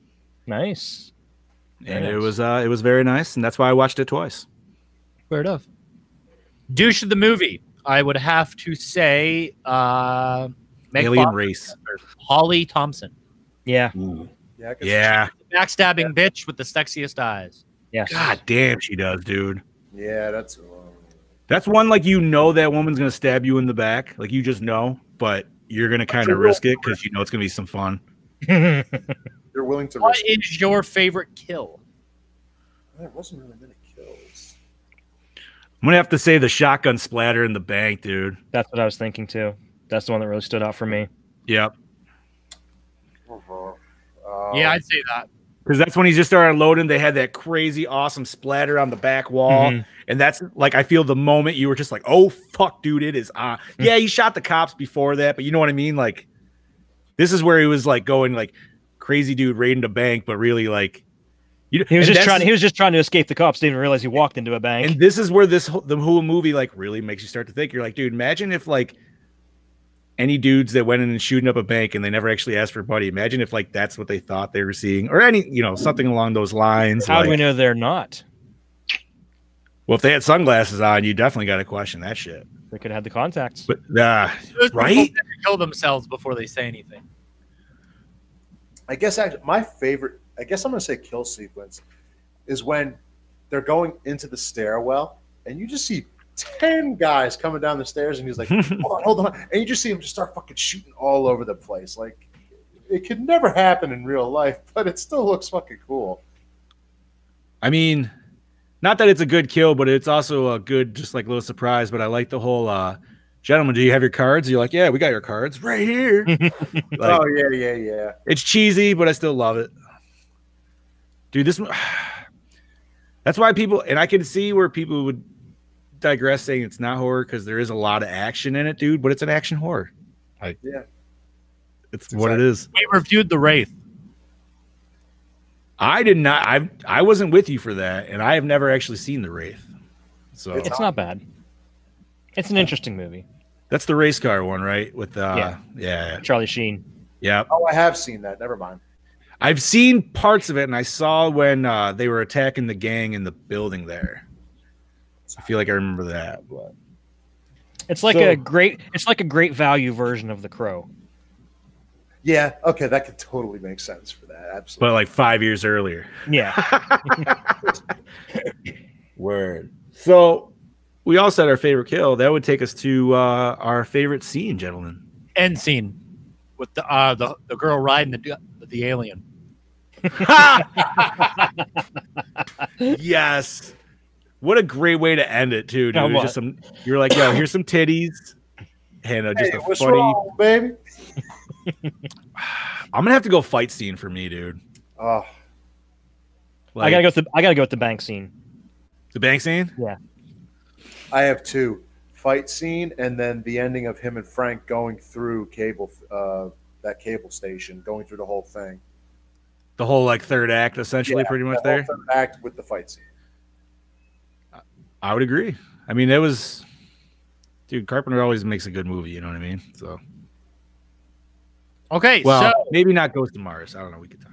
Nice. And it was very nice, and that's why I watched it twice. Fair enough. Douche of the movie, I would have to say Alien Race. Holly Thompson. Yeah. Ooh. Yeah. Backstabbing bitch with the sexiest eyes. Yes. God damn, she does, dude. Yeah, that's one, like, that woman's gonna stab you in the back, like, you just know, but you're gonna kind of risk it because you know it's gonna be some fun. You're willing to. What is your favorite kill? There wasn't really many kills. I'm gonna have to say the shotgun splatter in the bank, dude. That's what I was thinking too. That's the one that really stood out for me. Yep. Yeah, I'd say that. Because that's when he just started loading. They had that crazy, awesome splatter on the back wall, And that's like, I feel the moment you were just like, oh fuck, dude, it is on. Yeah, he shot the cops before that, but you know what I mean? Like, this is where he was like going like crazy dude raiding a bank, but really like, you know, he was just trying to escape the cops. Didn't even realize he walked into a bank. And this is where the whole movie like really makes you start to think. You're like, dude, imagine if like any dudes that went in and shooting up a bank and they never actually asked for money. Imagine if like that's what they thought they were seeing, or any, you know, something along those lines. How do we know they're not? Well, if they had sunglasses on, you definitely got to question that shit. They could have had the contacts. But right? Kill themselves before they say anything. I guess actually my favorite, I guess I'm going to say kill sequence, is when they're going into the stairwell and you just see 10 guys coming down the stairs and he's like, hold on. And you just see him just start fucking shooting all over the place. Like, it could never happen in real life, but it still looks fucking cool. I mean, not that it's a good kill, but it's also a good, just like little surprise. But I like the whole, gentlemen, do you have your cards? You're like, yeah, we got your cards right here. Like, oh, yeah. It's cheesy, but I still love it. Dude, that's why people, and I can see where people would digress saying it's not horror because there is a lot of action in it, dude, but it's an action horror. Yeah. It's what it is. We reviewed The Wraith. I did not. I wasn't with you for that, and I have never actually seen The Wraith. So it's not bad. It's an interesting movie. That's the race car one, right? With yeah, Charlie Sheen. Yeah. Oh, I have seen that. Never mind. I've seen parts of it, and I saw when they were attacking the gang in the building there. I feel like I remember that. But it's like a great value version of The Crow. Yeah, okay, that could totally make sense for that. Absolutely. But like 5 years earlier. Yeah. Word. So we all said our favorite kill. That would take us to our favorite scene, gentlemen. End scene with the girl riding the alien. Yes. What a great way to end it, too, dude. Just you're like, yo, here's some titties. And just a what's funny wrong, baby? I'm gonna have to go fight scene for me, dude. Oh, I gotta go with the bank scene. The bank scene? Yeah. I have two: fight scene, and then the ending of him and Frank going through that cable station, going through the whole thing. The whole like third act, essentially, pretty much there. Third act with the fight scene. I would agree. I mean, it was, dude. Carpenter always makes a good movie. You know what I mean? So. Okay, well, so maybe not Ghost of Mars. I don't know. We could talk.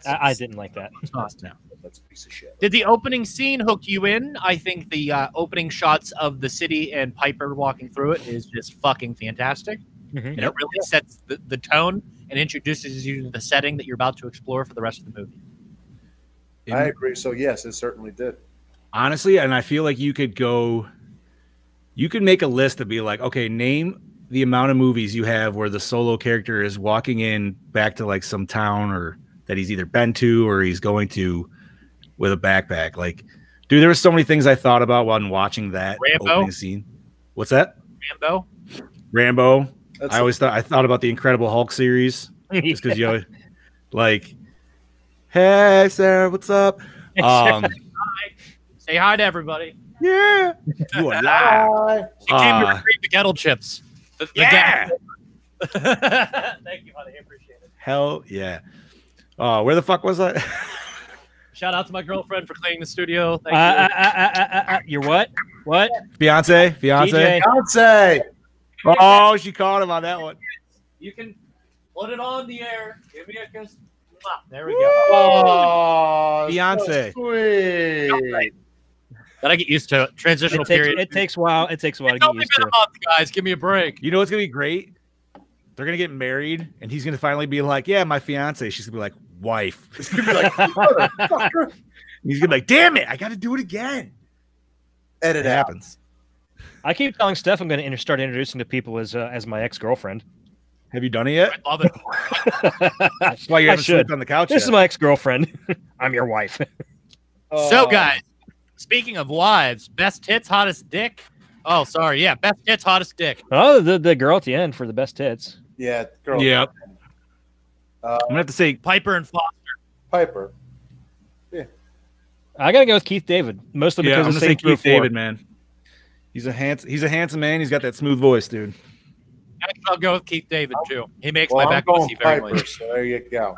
I didn't like that. No. That's a piece of shit. Did the opening scene hook you in? I think the opening shots of the city and Piper walking through it is just fucking fantastic. Mm-hmm. And it really sets the tone and introduces you to the setting that you're about to explore for the rest of the movie. I agree. So yes, it certainly did. Honestly, and I feel like you could make a list to be like, okay, name the amount of movies you have where the solo character is walking in back to like some town or that he's either been to or he's going to with a backpack. Like, dude, there were so many things I thought about while watching that opening scene. What's that? Rambo. I thought about the Incredible Hulk series just because you like, hey Sarah, what's up? Hi. Say hi to everybody. Yeah, you alive? She came to retrieve the kettle chips. Yeah. Thank you, honey. I appreciate it. Hell yeah. Where the fuck was I? Shout out to my girlfriend for cleaning the studio. Thank you. You're what? What? Fiance. Oh, she caught him on that one. You can put it on the air. Give me a kiss. There we go. Oh, fiance. So sweet. Gotta get used to it. Transitional period. It takes a while. It takes a while to get used to it. Guys, give me a break. You know what's gonna be great? They're gonna get married, and he's gonna finally be like, "Yeah, my fiance." She's gonna be like, "Wife." He's gonna be like, "Motherfucker." He's gonna be like, "Damn it, I got to do it again." Edit happens. I keep telling Steph I'm going to start introducing to people as my ex-girlfriend. Have you done it yet? I love it. That's why you haven't slept on the couch. This is my ex-girlfriend. I'm your wife. So, guys, speaking of wives, best tits, hottest dick. Oh, sorry. Yeah, best tits, hottest dick. Oh, the girl at the end for the best tits. Yeah, girl. Yeah. I'm gonna have to say Piper and Foster. Piper. Yeah. I gotta go with Keith David, mostly Yeah, because I'm of gonna say Saints Row Keith 4. David, man. He's a handsome man. He's got that smooth voice, dude. I'll go with Keith David too. He makes Well, my I'm back going pussy very Piper, moist. so there you go.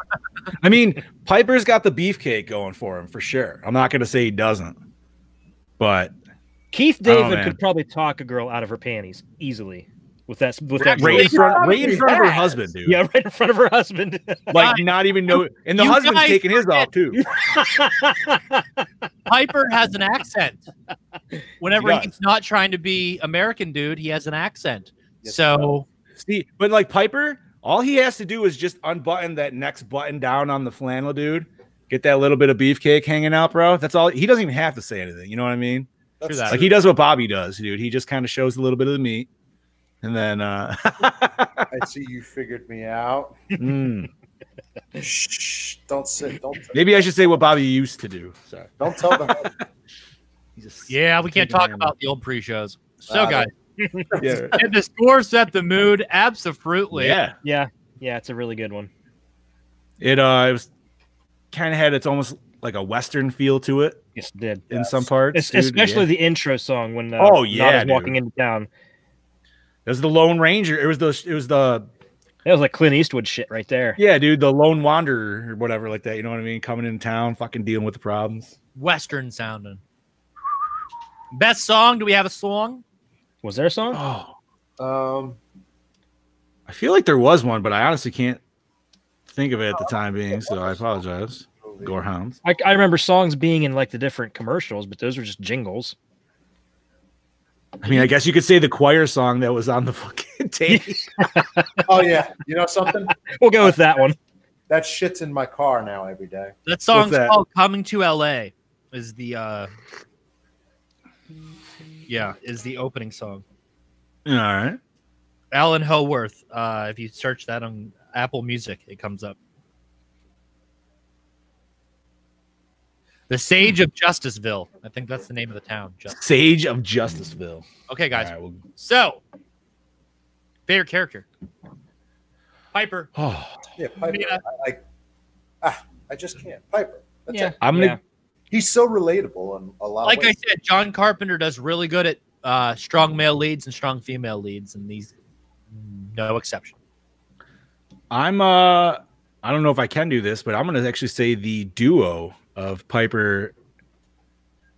I mean, Piper's got the beefcake going for him for sure. I'm not gonna say he doesn't, but Keith I don't know, David man. could probably talk a girl out of her panties easily with that. right in front of her husband, dude. Yeah, right in front of her husband. Like not even know, and the You husband's guys taking his off too. Piper has an accent. Whenever He does. he's not trying to be American, dude, he has an accent. Yes, So See, but like Piper, all he has to do is just unbutton that next button down on the flannel, dude. Get that little bit of beefcake hanging out, bro. That's all. He doesn't even have to say anything. You know what I mean? That's Like he does what Bobby does, dude. He just kind of shows a little bit of the meat, and then I see you figured me out. mm. Shh! Don't say. Don't. Maybe I should say what Bobby used to do. Sorry. Don't tell them. yeah, we can't talk about the old pre-shows. So, guys, Yeah. did the score set the mood? Absolutely. Yeah. Yeah, it's a really good one. It was kind of had its almost like a Western feel to it. Yes, it did. In some parts, dude, especially yeah. the intro song when Oh, yeah, Nada's dude. walking into town. It was the Lone Ranger. It was the That was like Clint Eastwood shit right there. yeah, dude, the Lone Wanderer or whatever like that. You know what I mean? Coming in town, fucking dealing with the problems. Western sounding. Best song? Do we have a song? Was there a song? Oh, I feel like there was one, but I honestly can't think of it at the time being. So I apologize. Gorehounds. I remember songs being in like the different commercials, but those were just jingles. I mean, I guess you could say the choir song that was on the fucking tape. Oh yeah, you know something? We'll go with that one. That shit's in my car now every day. That song's that? called "Coming to LA." Is the is the opening song. All right. Alan Howarth. If you search that on Apple Music, it comes up. The Sage of Justiceville. I think that's the name of the town. Sage of Justiceville. Okay, guys. All right, well- So, favorite character. Piper. Oh, Yeah, Piper. Yeah. I just can't. Piper. That's Yeah. it. I'm gonna. He's so relatable in a lot Like of I ways. said, John Carpenter does really good at strong male leads and strong female leads, and these no exception. I'm I don't know if I can do this, but I'm gonna actually say the duo of Piper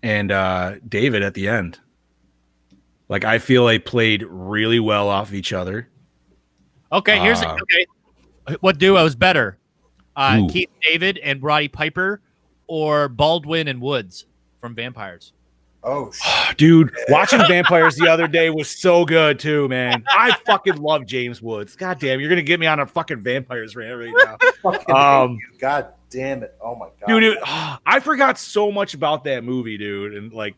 and David at the end. Like I feel they played really well off of each other. Okay, here's okay. What duo is better? Ooh. Keith David and Roddy Piper, or Baldwin and Woods from Vampires? Oh, Dude, watching Vampires the other day was so good too, man. I fucking love James Woods. God damn, you're gonna get me on a fucking Vampires rant right now. God damn it! Oh my god, Dude, I forgot so much about that movie, dude, and like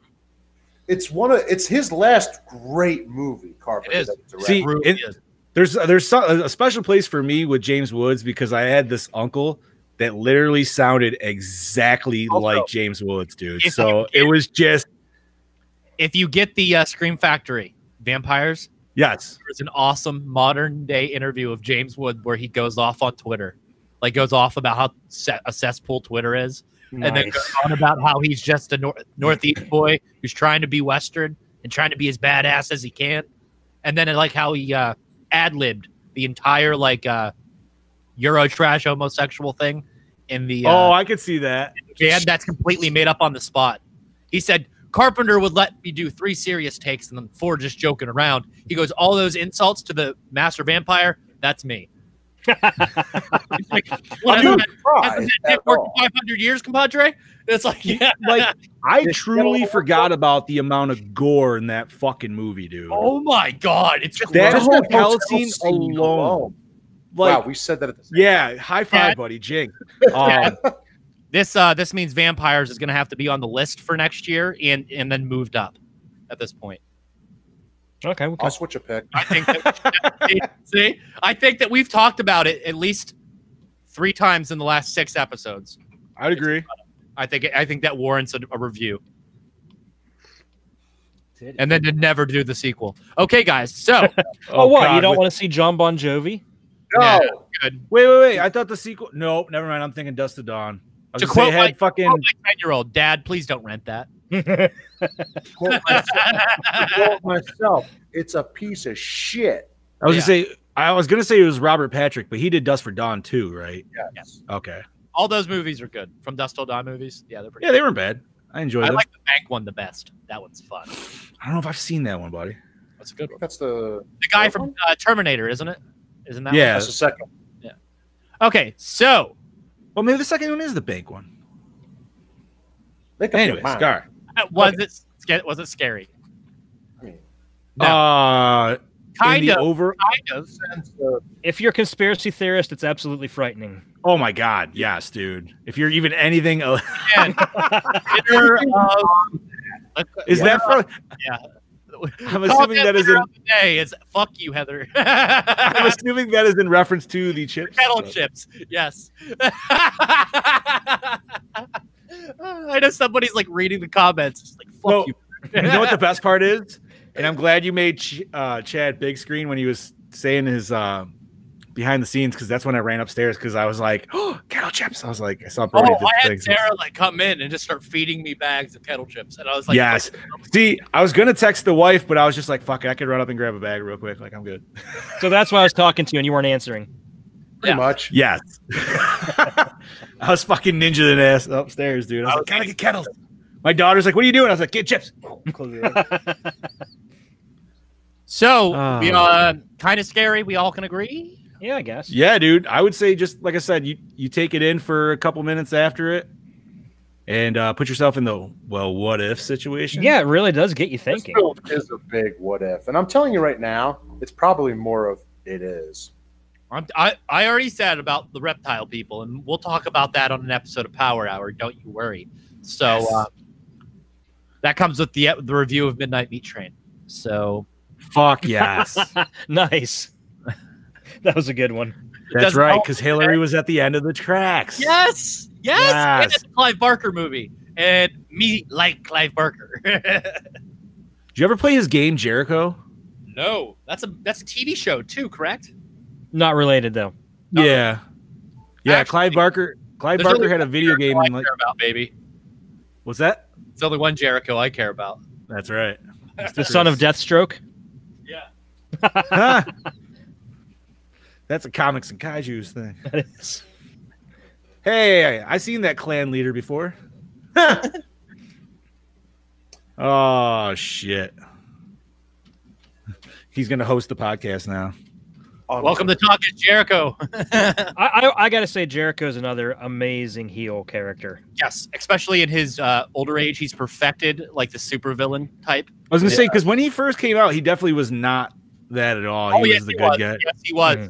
it's his last great movie. Carpenter. It is. that he directed. See, Really is. there's a special place for me with James Woods because I had this uncle that literally sounded exactly Also, like James Woods, dude. if So you it was just If you get the Scream Factory Vampires, yes. there's an awesome modern day interview of James Wood where he goes off on Twitter, like goes off about how a cesspool Twitter is, and then Nice. goes on about how he's just a Northeast boy who's trying to be Western and trying to be as badass as he can, and then like how he ad-libbed the entire like Euro trash homosexual thing in the Oh, I could see that. band that's completely made up on the spot. He said Carpenter would let me do 3 serious takes and then 4 just joking around. He goes, all those insults to the master vampire, that's me. It's like, what, I'm not hasn't surprised that at worked all. 500 years, compadre? It's like, yeah. Like I truly forgot about the amount of gore in that fucking movie, dude. Oh my God. It's just That Just whole that hotel hotel scene scene alone. Like, wow, we said that at the same yeah, high five, buddy. Jing. this means Vampires is going to have to be on the list for next year and then moved up at this point. Okay, I'll switch a pick. I think that, see, I think that we've talked about it at least 3 times in the last 6 episodes. I'd agree. I think that warrants a review. And then to never do the sequel. Okay, guys. So, Oh, what? God, You don't with- want to see John Bon Jovi? No. good. Wait. I thought the sequel. Nope, never mind. I'm thinking Dust to Dawn. I was To gonna say, quote it had my fucking 10-year-old, Dad, please don't rent that. Quote myself, it's a piece of shit. I was gonna say it was Robert Patrick, but he did Dust for Dawn too, right? Yes. Okay. All those movies are good. From Dusk Till Dawn movies. Yeah, they're pretty Yeah, good. they weren't bad. I enjoyed I them. like the bank one the best. That one's fun. I don't know if I've seen that one, buddy. That's a good one. That's the guy from Terminator, isn't it? Isn't that? Yeah, one? That's the second. Yeah. Okay, so. Well, maybe the second one is the bank one. Anyway, Scar. Was it scary? No. Kind of. If you're a conspiracy theorist, it's absolutely frightening. Oh my God, yes, dude. If you're even anything, is that from? Yeah. I'm assuming that is in. Day is fuck you, Heather. I'm assuming that is in reference to the chips. Kettle chips. Yes. I know somebody's like reading the comments. It's like fuck you. You know what the best part is? And I'm glad you made Chad big screen when he was saying his behind the scenes, because that's when I ran upstairs because I was like, oh, kettle chips. I was like, I saw Brody did I had things. Sarah like come in and just start feeding me bags of kettle chips, and I was like, yes. See, I was gonna text the wife, but I was just like, fuck it, I could run up and grab a bag real quick. Like, I'm good. So that's why I was talking to you and you weren't answering. Pretty much. Yes. I was fucking ninja the ass upstairs, dude. I was like, gotta get kettles. My daughter's like, what are you doing? I was like, get chips. So we kind of scary. We all can agree. Yeah, I guess. Yeah, dude. I would say, just like I said, you take it in for a couple minutes after it, and put yourself in the what if situation. Yeah, it really does get you thinking. This film is a big what if, and I'm telling you right now, it's probably more of it is. I already said about the reptile people, and we'll talk about that on an episode of Power Hour. Don't you worry. So that comes with the review of Midnight Meat Train. So fuck yes. Nice. That was a good one. That's right, because Hillary was at the end of the tracks. Yes. And it's a Clive Barker movie, and me like Clive Barker. Did you ever play his game Jericho? No, that's a TV show too, correct? Not related though. Yeah. Actually, Clive Barker had a video game. I care about, baby. What's that? It's only one Jericho I care about. That's right. The son of Deathstroke. Yeah. That's a comics and kaijus thing. That is. Hey, I seen that clan leader before. Oh shit. He's gonna host the podcast now. Welcome to Talking Jericho. I gotta say, Jericho's another amazing heel character. Yes, especially in his older age, he's perfected like the supervillain type. I was gonna say, because when he first came out, he definitely was not that at all. He was the good guy. Yes, he was.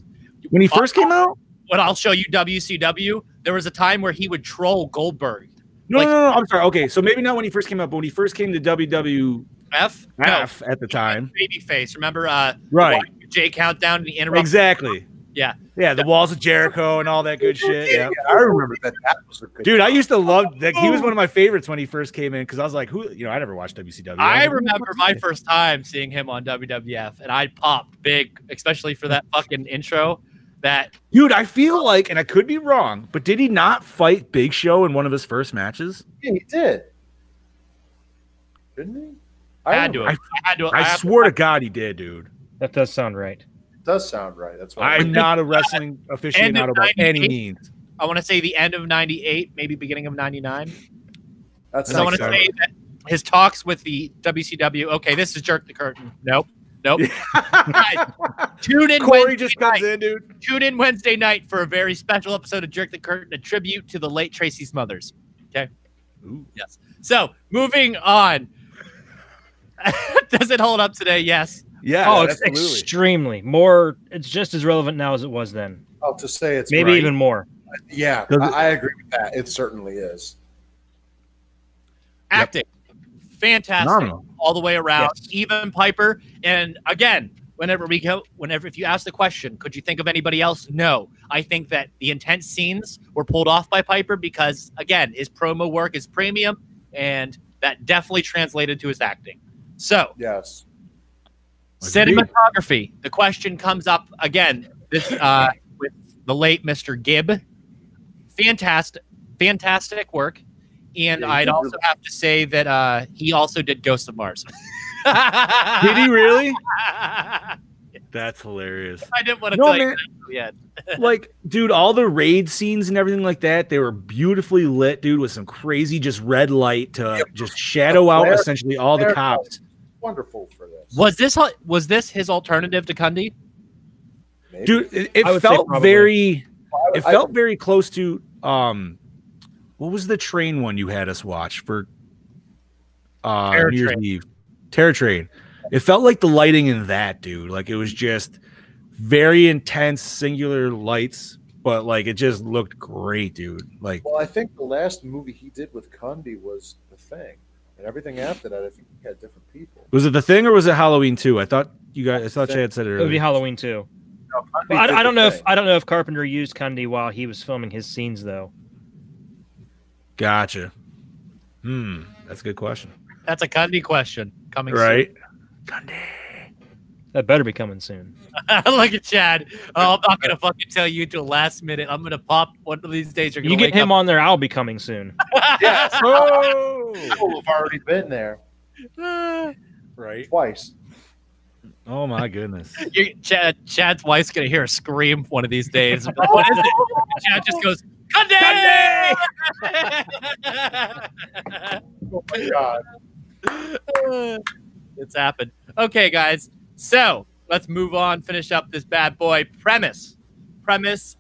When he first came out? When I'll show you WCW, there was a time where he would troll Goldberg. No, I'm sorry. Okay, so maybe not when he first came out, but when he first came to WWF at the time. Babyface, remember? Right. J Countdown and the interrupt. Exactly. Yeah. Yeah, the walls of Jericho and all that good shit. Yeah, I remember that. That was a good dude. I used to love that. He was one of my favorites when he first came in, because I was like, who? You know, I never watched WCW. I remember my first time seeing him on WWF, and I popped big, especially for that fucking intro. That dude, I feel like, and I could be wrong, but did he not fight Big Show in one of his first matches? Yeah, he did. Didn't he? I swear to God, he did, dude. That does sound right. It does sound right. That's why I'm not a wrestling aficionado by any means. I want to say the end of '98, maybe beginning of '99. That's. I want to say that his talks with the WCW. Okay, this is Jerk the Curtain. Nope. Guys, tune in. Corey just comes in, dude. Tune in Wednesday night for a very special episode of Jerk the Curtain, a tribute to the late Tracy Smothers. Okay. Ooh. Yes. So moving on. Does it hold up today? Yes. Yeah. Oh, it's extremely more. It's just as relevant now as it was then. Oh, to say it's maybe right. even more. Yeah, I agree with that. It certainly is. Acting. Fantastic. Phenomenal. All the way around. Yes. Even Piper. And again, if you ask the question, could you think of anybody else? No. I think that the intense scenes were pulled off by Piper because, again, his promo work is premium, and that definitely translated to his acting. So, yes. Cinematography. The question comes up again. This with the late Mr. Gibb. Fantastic. fantastic work. And Yeah, I'd also have to say that he also did Ghost of Mars. Did he really? That's hilarious. I didn't want to tell you that yet. Like, dude, all the raid scenes and everything like that, they were beautifully lit, dude, with some crazy just red light to just shadow out essentially all the cops. Wonderful for this. Was this his alternative to Cundy? Maybe. Dude, it felt very very close to what was the train one you had us watch for New Year's Eve? Terror Train. It felt like the lighting in that, dude. Like it was just very intense, singular lights, but like it just looked great, dude. Like, well, I think the last movie he did with Cundy was The Thing, and everything after that, I think he had different people. was it The Thing or was it Halloween 2? I thought Chad said it It earlier. would be Halloween 2. No, Well, I don't know if Carpenter used Cundy while he was filming his scenes though. Gotcha. That's a good question. That's a Cundy question coming Right. That better be coming soon. soon. Look at Chad. Oh, I'm not gonna fucking tell you till last minute. I'm gonna pop one of these days. You're gonna You get him on there, I'll be coming soon. Yes. Oh, We've already been there right. twice. Oh my goodness. Chad's wife's gonna hear a scream one of these days. What is it? And Chad just goes, Cundy! Oh my God. It's happened. Okay, guys. So let's move on. Finish up this bad boy. Premise.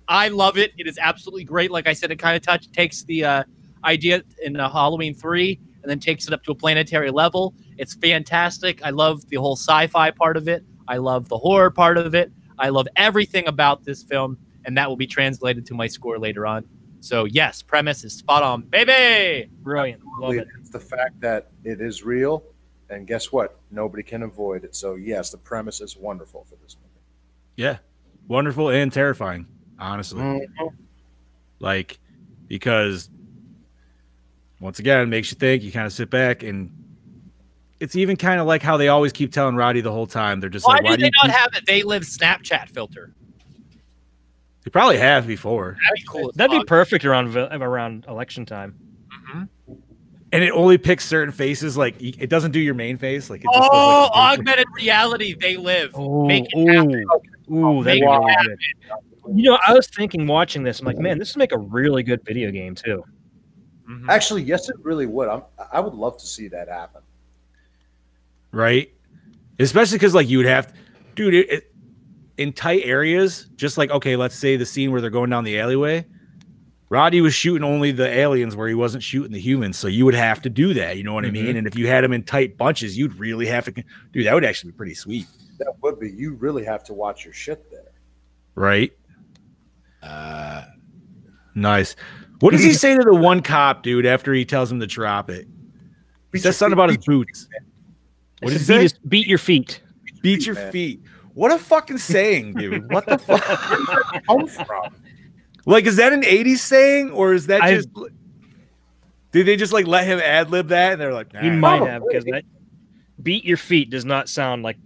I love it. It is absolutely great. Like I said, it kind of takes the idea in Halloween 3 and then takes it up to a planetary level. It's fantastic. I love the whole sci-fi part of it. I love the horror part of it. I love everything about this film, and that will be translated to my score later on. So yes, premise is spot on, baby. Brilliant. Love it. It's the fact that it is real, and guess what? Nobody can avoid it. So yes, the premise is wonderful for this movie. Yeah. Wonderful and terrifying, honestly. Like, because once again, it makes you think, you kind of sit back, and it's even kind of like how they always keep telling Roddy the whole time. They're just Why like, do they not have it? They live Snapchat filter. They probably have before. That'd be cool. That'd be perfect around election time. And it only picks certain faces. Like, it doesn't do your main face. Like, it just Oh, does, like, augmented reality. They live. Oh, Make it happen. Ooh, that'd be really good. You know, I was thinking watching this, I'm like, man, this would make a really good video game too. Actually, yes, it really would. I would love to see that happen. right? Especially because, like, you would have, dude, in tight areas, just like, okay, let's say the scene where they're going down the alleyway, Roddy was shooting only the aliens where he wasn't shooting the humans. So you would have to do that. You know what I mean? And if you had them in tight bunches, you'd really have to, dude, that would actually be pretty sweet. That would be. You really have to watch your shit there. Right? Nice. What does he say to the one cop, dude, after he tells him to drop it? He says something about his boots. What does he say? Beat your feet. Beat your feet. What a fucking saying, dude. What the fuck? Where did that come from? Like, is that an 80s saying, or is that just... Did they just, like, let him ad-lib that? And they're like, nah. He might have, because that beat your feet does not sound like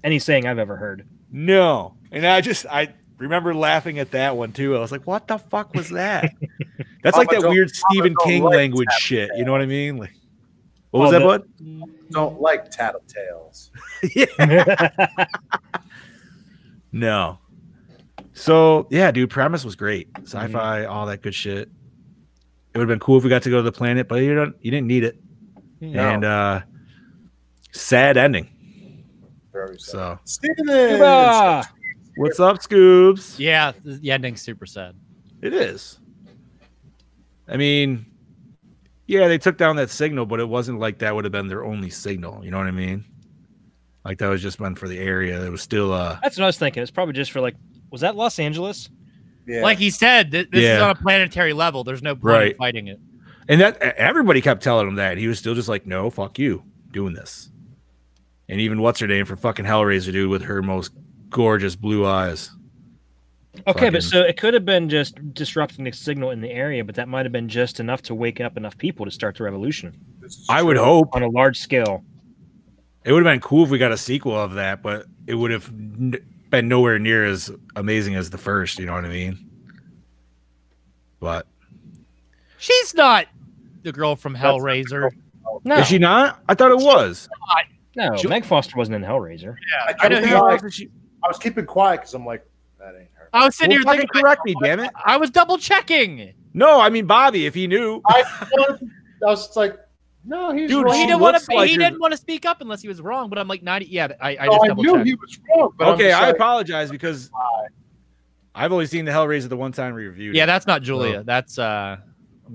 any saying I've ever heard. No. And I remember laughing at that one, too. I was like, what the fuck was that? That's like that weird Stephen King language shit. You know what I mean? Like, what was that, bud? Don't like tattletales. No. So, yeah, dude, premise was great. Sci-fi, all that good shit. It would have been cool if we got to go to the planet, but you didn't need it. No. And sad ending. Very sad. So, Steven! What's up, Scoobs? Yeah, the ending's super sad. It is. I mean, yeah, they took down that signal, but it wasn't like that would have been their only signal. You know what I mean? Like, that was just meant for the area. It was still That's what I was thinking. It's probably just for, like, was that Los Angeles? Yeah. Like he said, this is on a planetary level. There's no point in fighting it. And that everybody kept telling him that. He was still just like, no, fuck you, doing this. And even what's her name for fucking Hellraiser, dude, with her most gorgeous blue eyes. Okay, but so it could have been just disrupting the signal in the area, but that might have been just enough to wake up enough people to start the revolution. I would hope. On a large scale. It would have been cool if we got a sequel of that, but it would have been nowhere near as amazing as the first, you know what I mean? But She's not the girl from Hellraiser. No. Is she not? I thought it was. No, Meg Foster wasn't in Hellraiser. Yeah, I know. was keeping quiet because I'm like, that ain't her. I was sitting here thinking, correct me, damn it. I was double checking. No, I mean Bobby, if he knew. I was like, no, he's Dude, wrong. He didn't want to speak up unless he was wrong. But I'm like, I just double knew checked. he was wrong. But Okay, I like, apologize because I've only seen the Hellraiser the one time we reviewed it. Yeah, that's not Julia. That's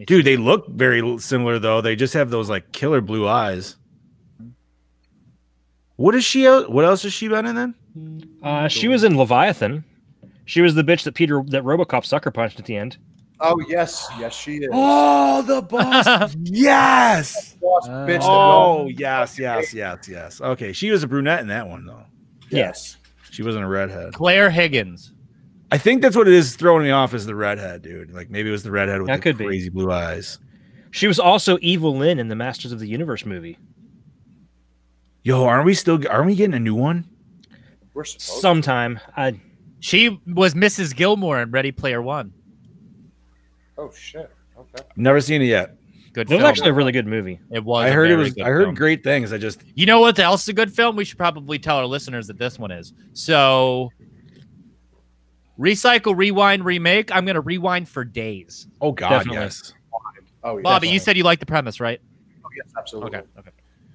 Dude, they look very similar though. They just have those like killer blue eyes. What is she? What else has she been in then? She was in Leviathan. She was the bitch that RoboCop sucker punched at the end. Oh yes, she is. Oh, the boss! Yes. Boss bitch. Oh yes. Okay, she was a brunette in that one though. Yes, she wasn't a redhead. Claire Higgins. I think that's what it is throwing me off is the redhead, dude. Like maybe it was the redhead with that the crazy blue eyes. She was also Evil Lynn in the Masters of the Universe movie. Yo, aren't we getting a new one? We're supposed sometime. She was Mrs. Gilmore in Ready Player One. Oh shit. Okay. Never seen it yet. Good. It was actually a really good movie. It was. I heard it was. Good I heard film. great things. I just. You know what else is a good film? We should probably tell our listeners that this one is. So, recycle, rewind, remake. I'm going to rewind for days. Oh God, Definitely. yes. Oh yeah. Bobby, you said you liked the premise, right? Oh yes, absolutely. Okay.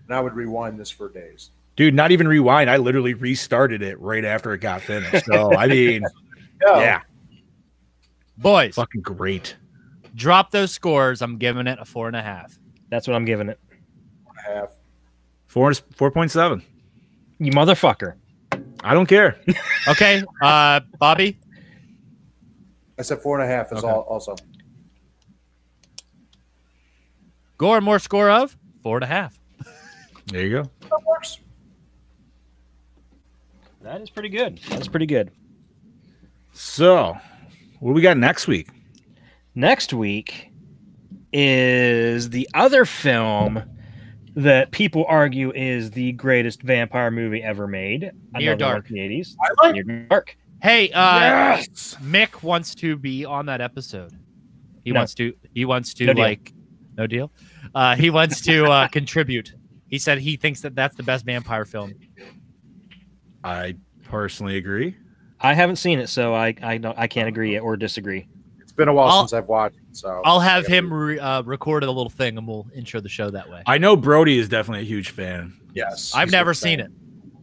And I would rewind this for days. Dude, not even rewind. I literally restarted it right after it got finished. So I mean, yeah, boys, fucking great. Drop those scores. I'm giving it a 4.5. That's what I'm giving it. 4.5. 4.7. You motherfucker. I don't care. Okay, Bobby. I said 4.5 is all also. Gore, more score of 4.5. There you go. That works. That is pretty good. That's pretty good. So, what do we got next week? Next week is the other film that people argue is the greatest vampire movie ever made. Near Dark. In the 80s. I like Near Dark. Hey, yes! Mick wants to be on that episode. He No. wants to No deal. no deal. He wants to contribute. He said he thinks that that's the best vampire film. I personally agree. I haven't seen it, so I can't agree or disagree. It's been a while since I've watched it, so I'll have him record a little thing, and we'll intro the show that way. I know Brody is definitely a huge fan. Yes. I've never seen it.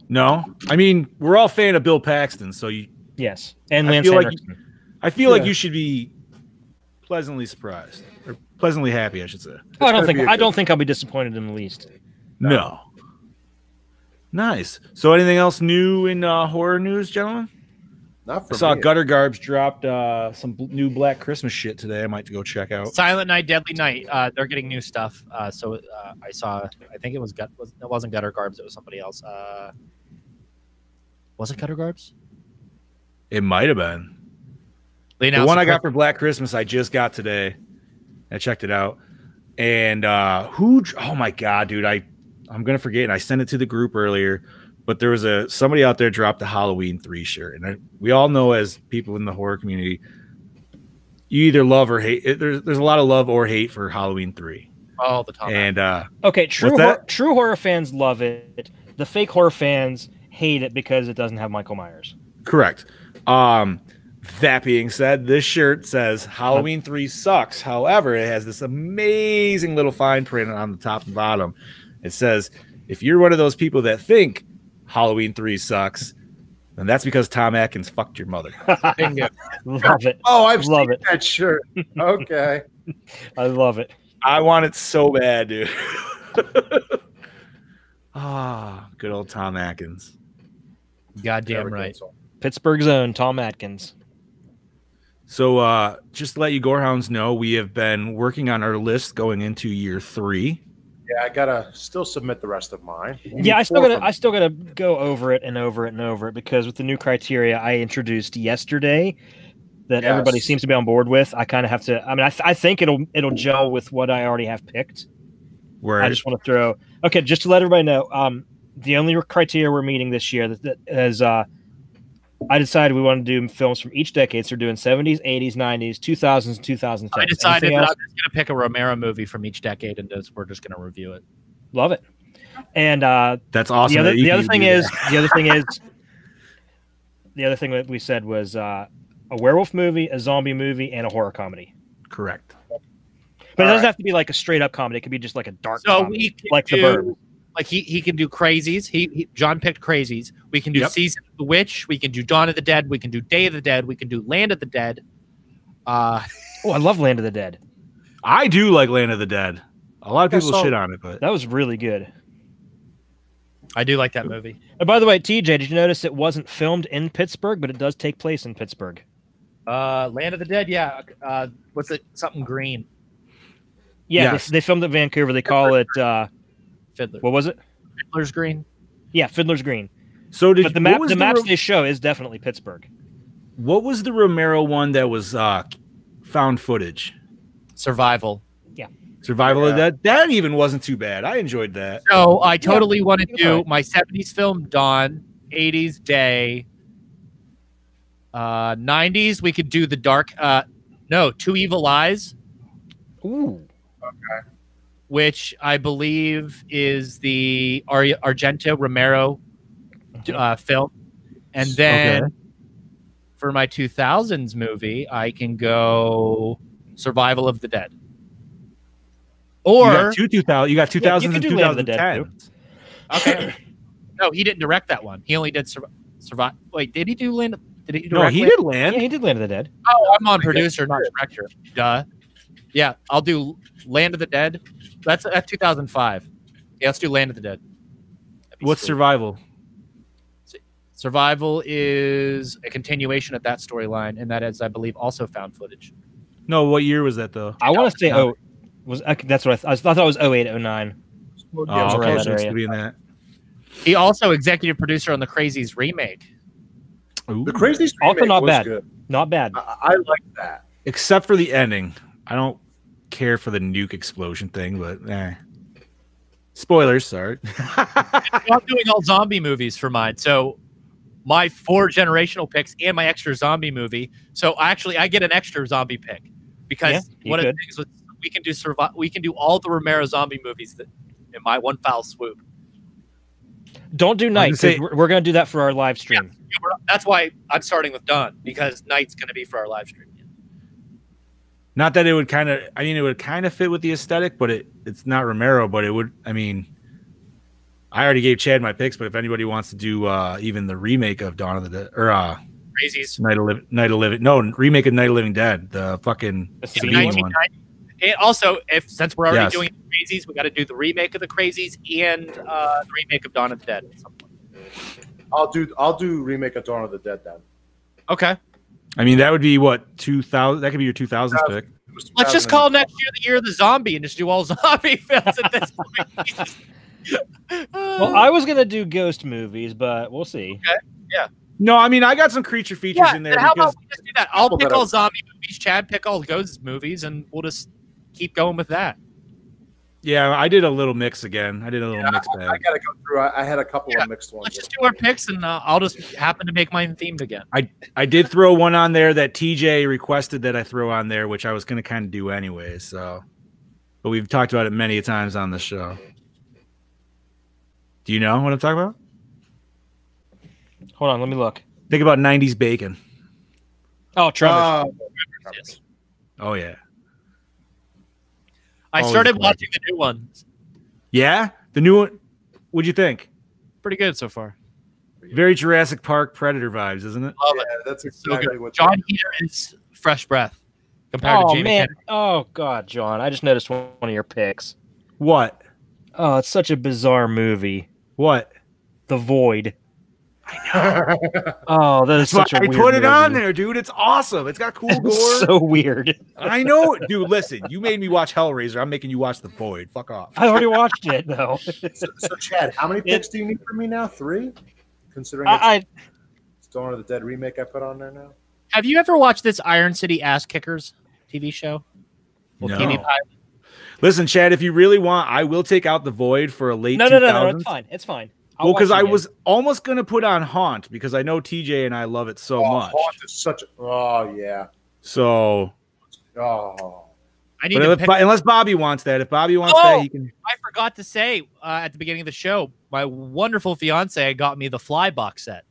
No, I mean we're all fan of Bill Paxton, so you. Yes, and I Lance feel like Henriksen. I feel like you should be pleasantly surprised or pleasantly happy, I should say. I don't think I'll be disappointed in the least. No. Nice. So, anything else new in horror news, gentlemen? Not for I saw me. Gutter Garbs dropped some new Black Christmas shit today. I might go check out. Silent Night, Deadly Night. They're getting new stuff. So I saw. I think it was it wasn't Gutter Garbs. It was somebody else. Was it Gutter Garbs? It might have been. The one I got for Black Christmas, I just got today. I checked it out, and oh my god, dude, I'm gonna forget. And I sent it to the group earlier, but there was somebody out there dropped the Halloween 3 shirt, and we all know as people in the horror community, you either love or hate. There's a lot of love or hate for Halloween 3 all the time. And okay, true horror fans love it. The fake horror fans hate it because it doesn't have Michael Myers. Correct. That being said, this shirt says Halloween 3 sucks. However, it has this amazing little fine print on the top and bottom. It says, if you're one of those people that think Halloween 3 sucks, then that's because Tom Atkins fucked your mother. Love it. Oh, I've love seen that shirt. Okay. I love it. I want it so bad, dude. Good old Tom Atkins. Goddamn right. Pittsburgh's own Tom Atkins. So just to let you Gorehounds know, we have been working on our list going into year 3. Yeah, I gotta still submit the rest of mine. Yeah, I still gotta go over it and over it and over it because with the new criteria I introduced yesterday that everybody seems to be on board with, I kind of have to. I mean, I think it'll gel with what I already have picked. Where I just want to throw. Okay, just to let everybody know, the only criteria we're meeting this year that is I decided we want to do films from each decade. So we're doing 70s, 80s, 90s, 2000s, 2010s. I decided that I'm just going to pick a Romero movie from each decade, and we're just going to review it. Love it. And that's awesome. The other thing that we said was a werewolf movie, a zombie movie, and a horror comedy. Correct. But it doesn't have to be like a straight up comedy. It could be just like a dark comedy, like The Bird. Like he can do Crazies. John picked Crazies. We can do Season of the Witch. We can do Dawn of the Dead. We can do Day of the Dead. We can do Land of the Dead. Oh, I love Land of the Dead. I do like Land of the Dead. A lot of people shit on it, but that was really good. I do like that movie. And by the way, TJ, did you notice it wasn't filmed in Pittsburgh, but it does take place in Pittsburgh? Land of the Dead, yeah. What's it? Something green. Yeah, yes. they filmed it in Vancouver. They call it Fiddler. What was it? Fiddler's Green. Yeah, Fiddler's Green. So but the maps they show is definitely Pittsburgh. What was the Romero one that was found footage? Survival. Yeah. Survival of that. That even wasn't too bad. I enjoyed that. So I totally want to do my 70s film Dawn, 80s Day. 90s we could do the dark. Two Evil Eyes. Ooh. Okay. Which I believe is the Argento Romero film. And then for my 2000s movie, I can go Survival of the Dead. Or you got 2000 and 2010. Okay. No, he didn't direct that one. He only did Survive. Wait, did he do Land? Did he direct? No, he did Land. Yeah, he did Land of the Dead. Oh, I'm on producer, not director. Duh. Yeah, I'll do Land of the Dead. That's 2005. Yeah, let's do Land of the Dead. What's sweet. Survival? Survival is a continuation of that storyline, and that is, I believe, also found footage. No, what year was that though? I want to say that's what I thought it was 08, 09. Oh, okay, so it's be in that. He also executive producer on the Crazies remake. Ooh. The Crazies remake also not was bad. Good. Not bad. I like that, except for the ending. I don't care for the nuke explosion thing, but spoilers, sorry. I'm doing all zombie movies for mine, so my 4 generational picks and my extra zombie movie. So actually, I get an extra zombie pick because one of the things was we can do all the Romero zombie movies in my one foul swoop. Don't do Night. We're going to do that for our live stream. Yeah, that's why I'm starting with Dawn, because Night's going to be for our live stream. Not that it would kind of, I mean, it would kind of fit with the aesthetic, but it's not Romero, but it would, I mean, I already gave Chad my picks, but if anybody wants to do even the remake of Dawn of the Dead, or Crazies. Night of Living, no, remake of Night of Living Dead, the fucking one. And also, since we're already doing the Crazies, we got to do the remake of the Crazies and the remake of Dawn of the Dead at some point. I'll do remake of Dawn of the Dead then. Okay. I mean, that would be what 2000. That could be your 2000s pick. Let's just call next year the year of the zombie and just do all zombie films at this point. Well, I was gonna do ghost movies, but we'll see. Okay. Yeah. No, I mean, I got some creature features in there. How about we just do that? I'll pick all zombie movies. Chad pick all ghost movies, and we'll just keep going with that. Yeah, I did a little mix again. I did a little mix bag. I gotta go through. I had a couple of mixed ones. Let's just do our picks, and I'll just happen to make mine themed again. I did throw one on there that TJ requested that I throw on there, which I was going to kind of do anyway. So, but we've talked about it many times on the show. Do you know what I'm talking about? Hold on, let me look. Think about 90s bacon. Oh, Tremors. Oh yeah. I started watching the new ones. Yeah? The new one? What'd you think? Pretty good so far. Very Jurassic Park Predator vibes, isn't it? Love it. That's exactly what John Heater is fresh breath compared to Jamie Kennedy. Oh, God, John. I just noticed one of your picks. What? Oh, it's such a bizarre movie. What? The Void. I know. Oh, that is such a weird I put it movie. on there, dude. It's awesome. It's got cool gore. So weird. I know. Dude, listen. You made me watch Hellraiser. I'm making you watch The Void. Fuck off. I already watched it, though. So Chad, how many picks do you need from me now? 3? Considering it's Dawn of the Dead remake I put on there now? Have you ever watched this Iron City Ass Kickers TV show? No. TV pilot? Listen, Chad, if you really want, I will take out The Void for a late 2000s. No, it's fine. It's fine. Well, because I was almost going to put on Haunt because I know TJ and I love it so much. Haunt is such a, oh, yeah. So, I need to pick unless Bobby wants that. If Bobby wants that, he can. I forgot to say at the beginning of the show, my wonderful fiance got me the Fly box set.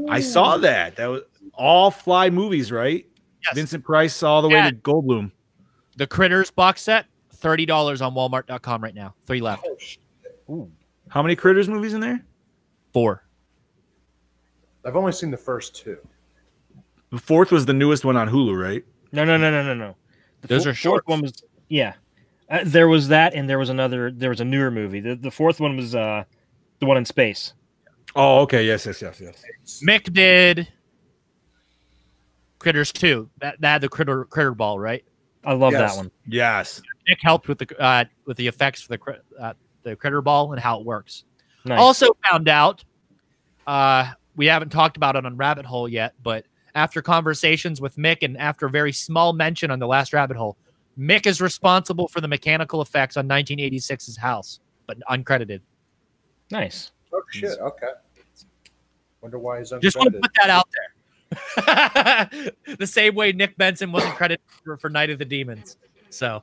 I saw that. That was all Fly movies, right? Yes. Vincent Price all the way to Goldblum. The Critters box set, $30 on Walmart.com right now. 3 left. Ooh. How many Critters movies in there? 4. I've only seen the first 2. The 4th was the newest one on Hulu, right? No. Those are short. One was there was that, and there was another. There was a newer movie. The 4th one was the one in space. Oh, okay. Yes. Mick did Critters 2. That had the critter ball, right? I love that one. Yes. Nick helped with the effects for the critter ball and how it works. Nice. Also found out, we haven't talked about it on Rabbit Hole yet, but after conversations with Mick and after a very small mention on the last Rabbit Hole, Mick is responsible for the mechanical effects on 1986's House, but uncredited. Nice. Oh, shit. Okay. Wonder why he's uncredited. Just want to put that out there. The same way Nick Benson wasn't credited for Night of the Demons. So,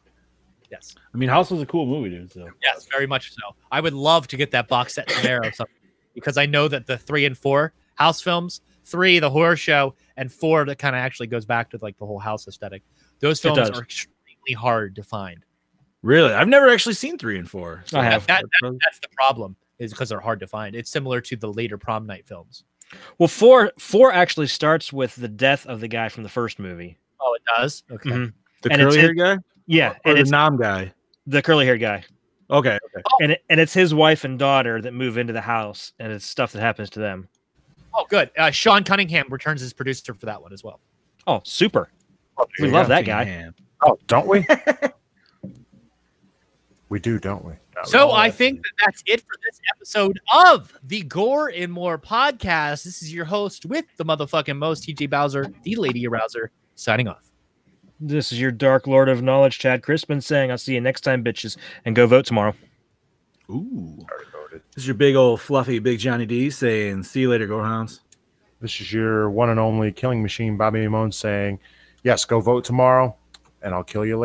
yes. I mean, House was a cool movie, dude. So. Yes, very much so. I would love to get that box set tomorrow because I know that the 3 and 4 House films, 3, the horror show, and 4, that kind of actually goes back to like the whole House aesthetic. Those films are extremely hard to find. Really? I've never actually seen 3 and 4. So I have. That's the problem, is because they're hard to find. It's similar to the later Prom Night films. Well, 4 actually starts with the death of the guy from the first movie. Oh, it does? Okay. Mm-hmm. The curly-haired guy? Yeah. Or the Nam guy? The curly-haired guy. Okay. And it's his wife and daughter that move into the house, and it's stuff that happens to them. Oh, good. Sean Cunningham returns as producer for that one as well. Oh, super. We love that guy. Oh, don't we? We do, don't we? So I think that's it for this episode of the Gore and More podcast. This is your host with the motherfucking most, TJ Bowser, the Lady Arouser, signing off. This is your Dark Lord of Knowledge, Chad Crispin, saying I'll see you next time, bitches, and go vote tomorrow. Ooh. This is your big old fluffy Big Johnny D saying, see you later, Gorehounds. This is your one and only killing machine, Bobby Mamone, saying, yes, go vote tomorrow, and I'll kill you later.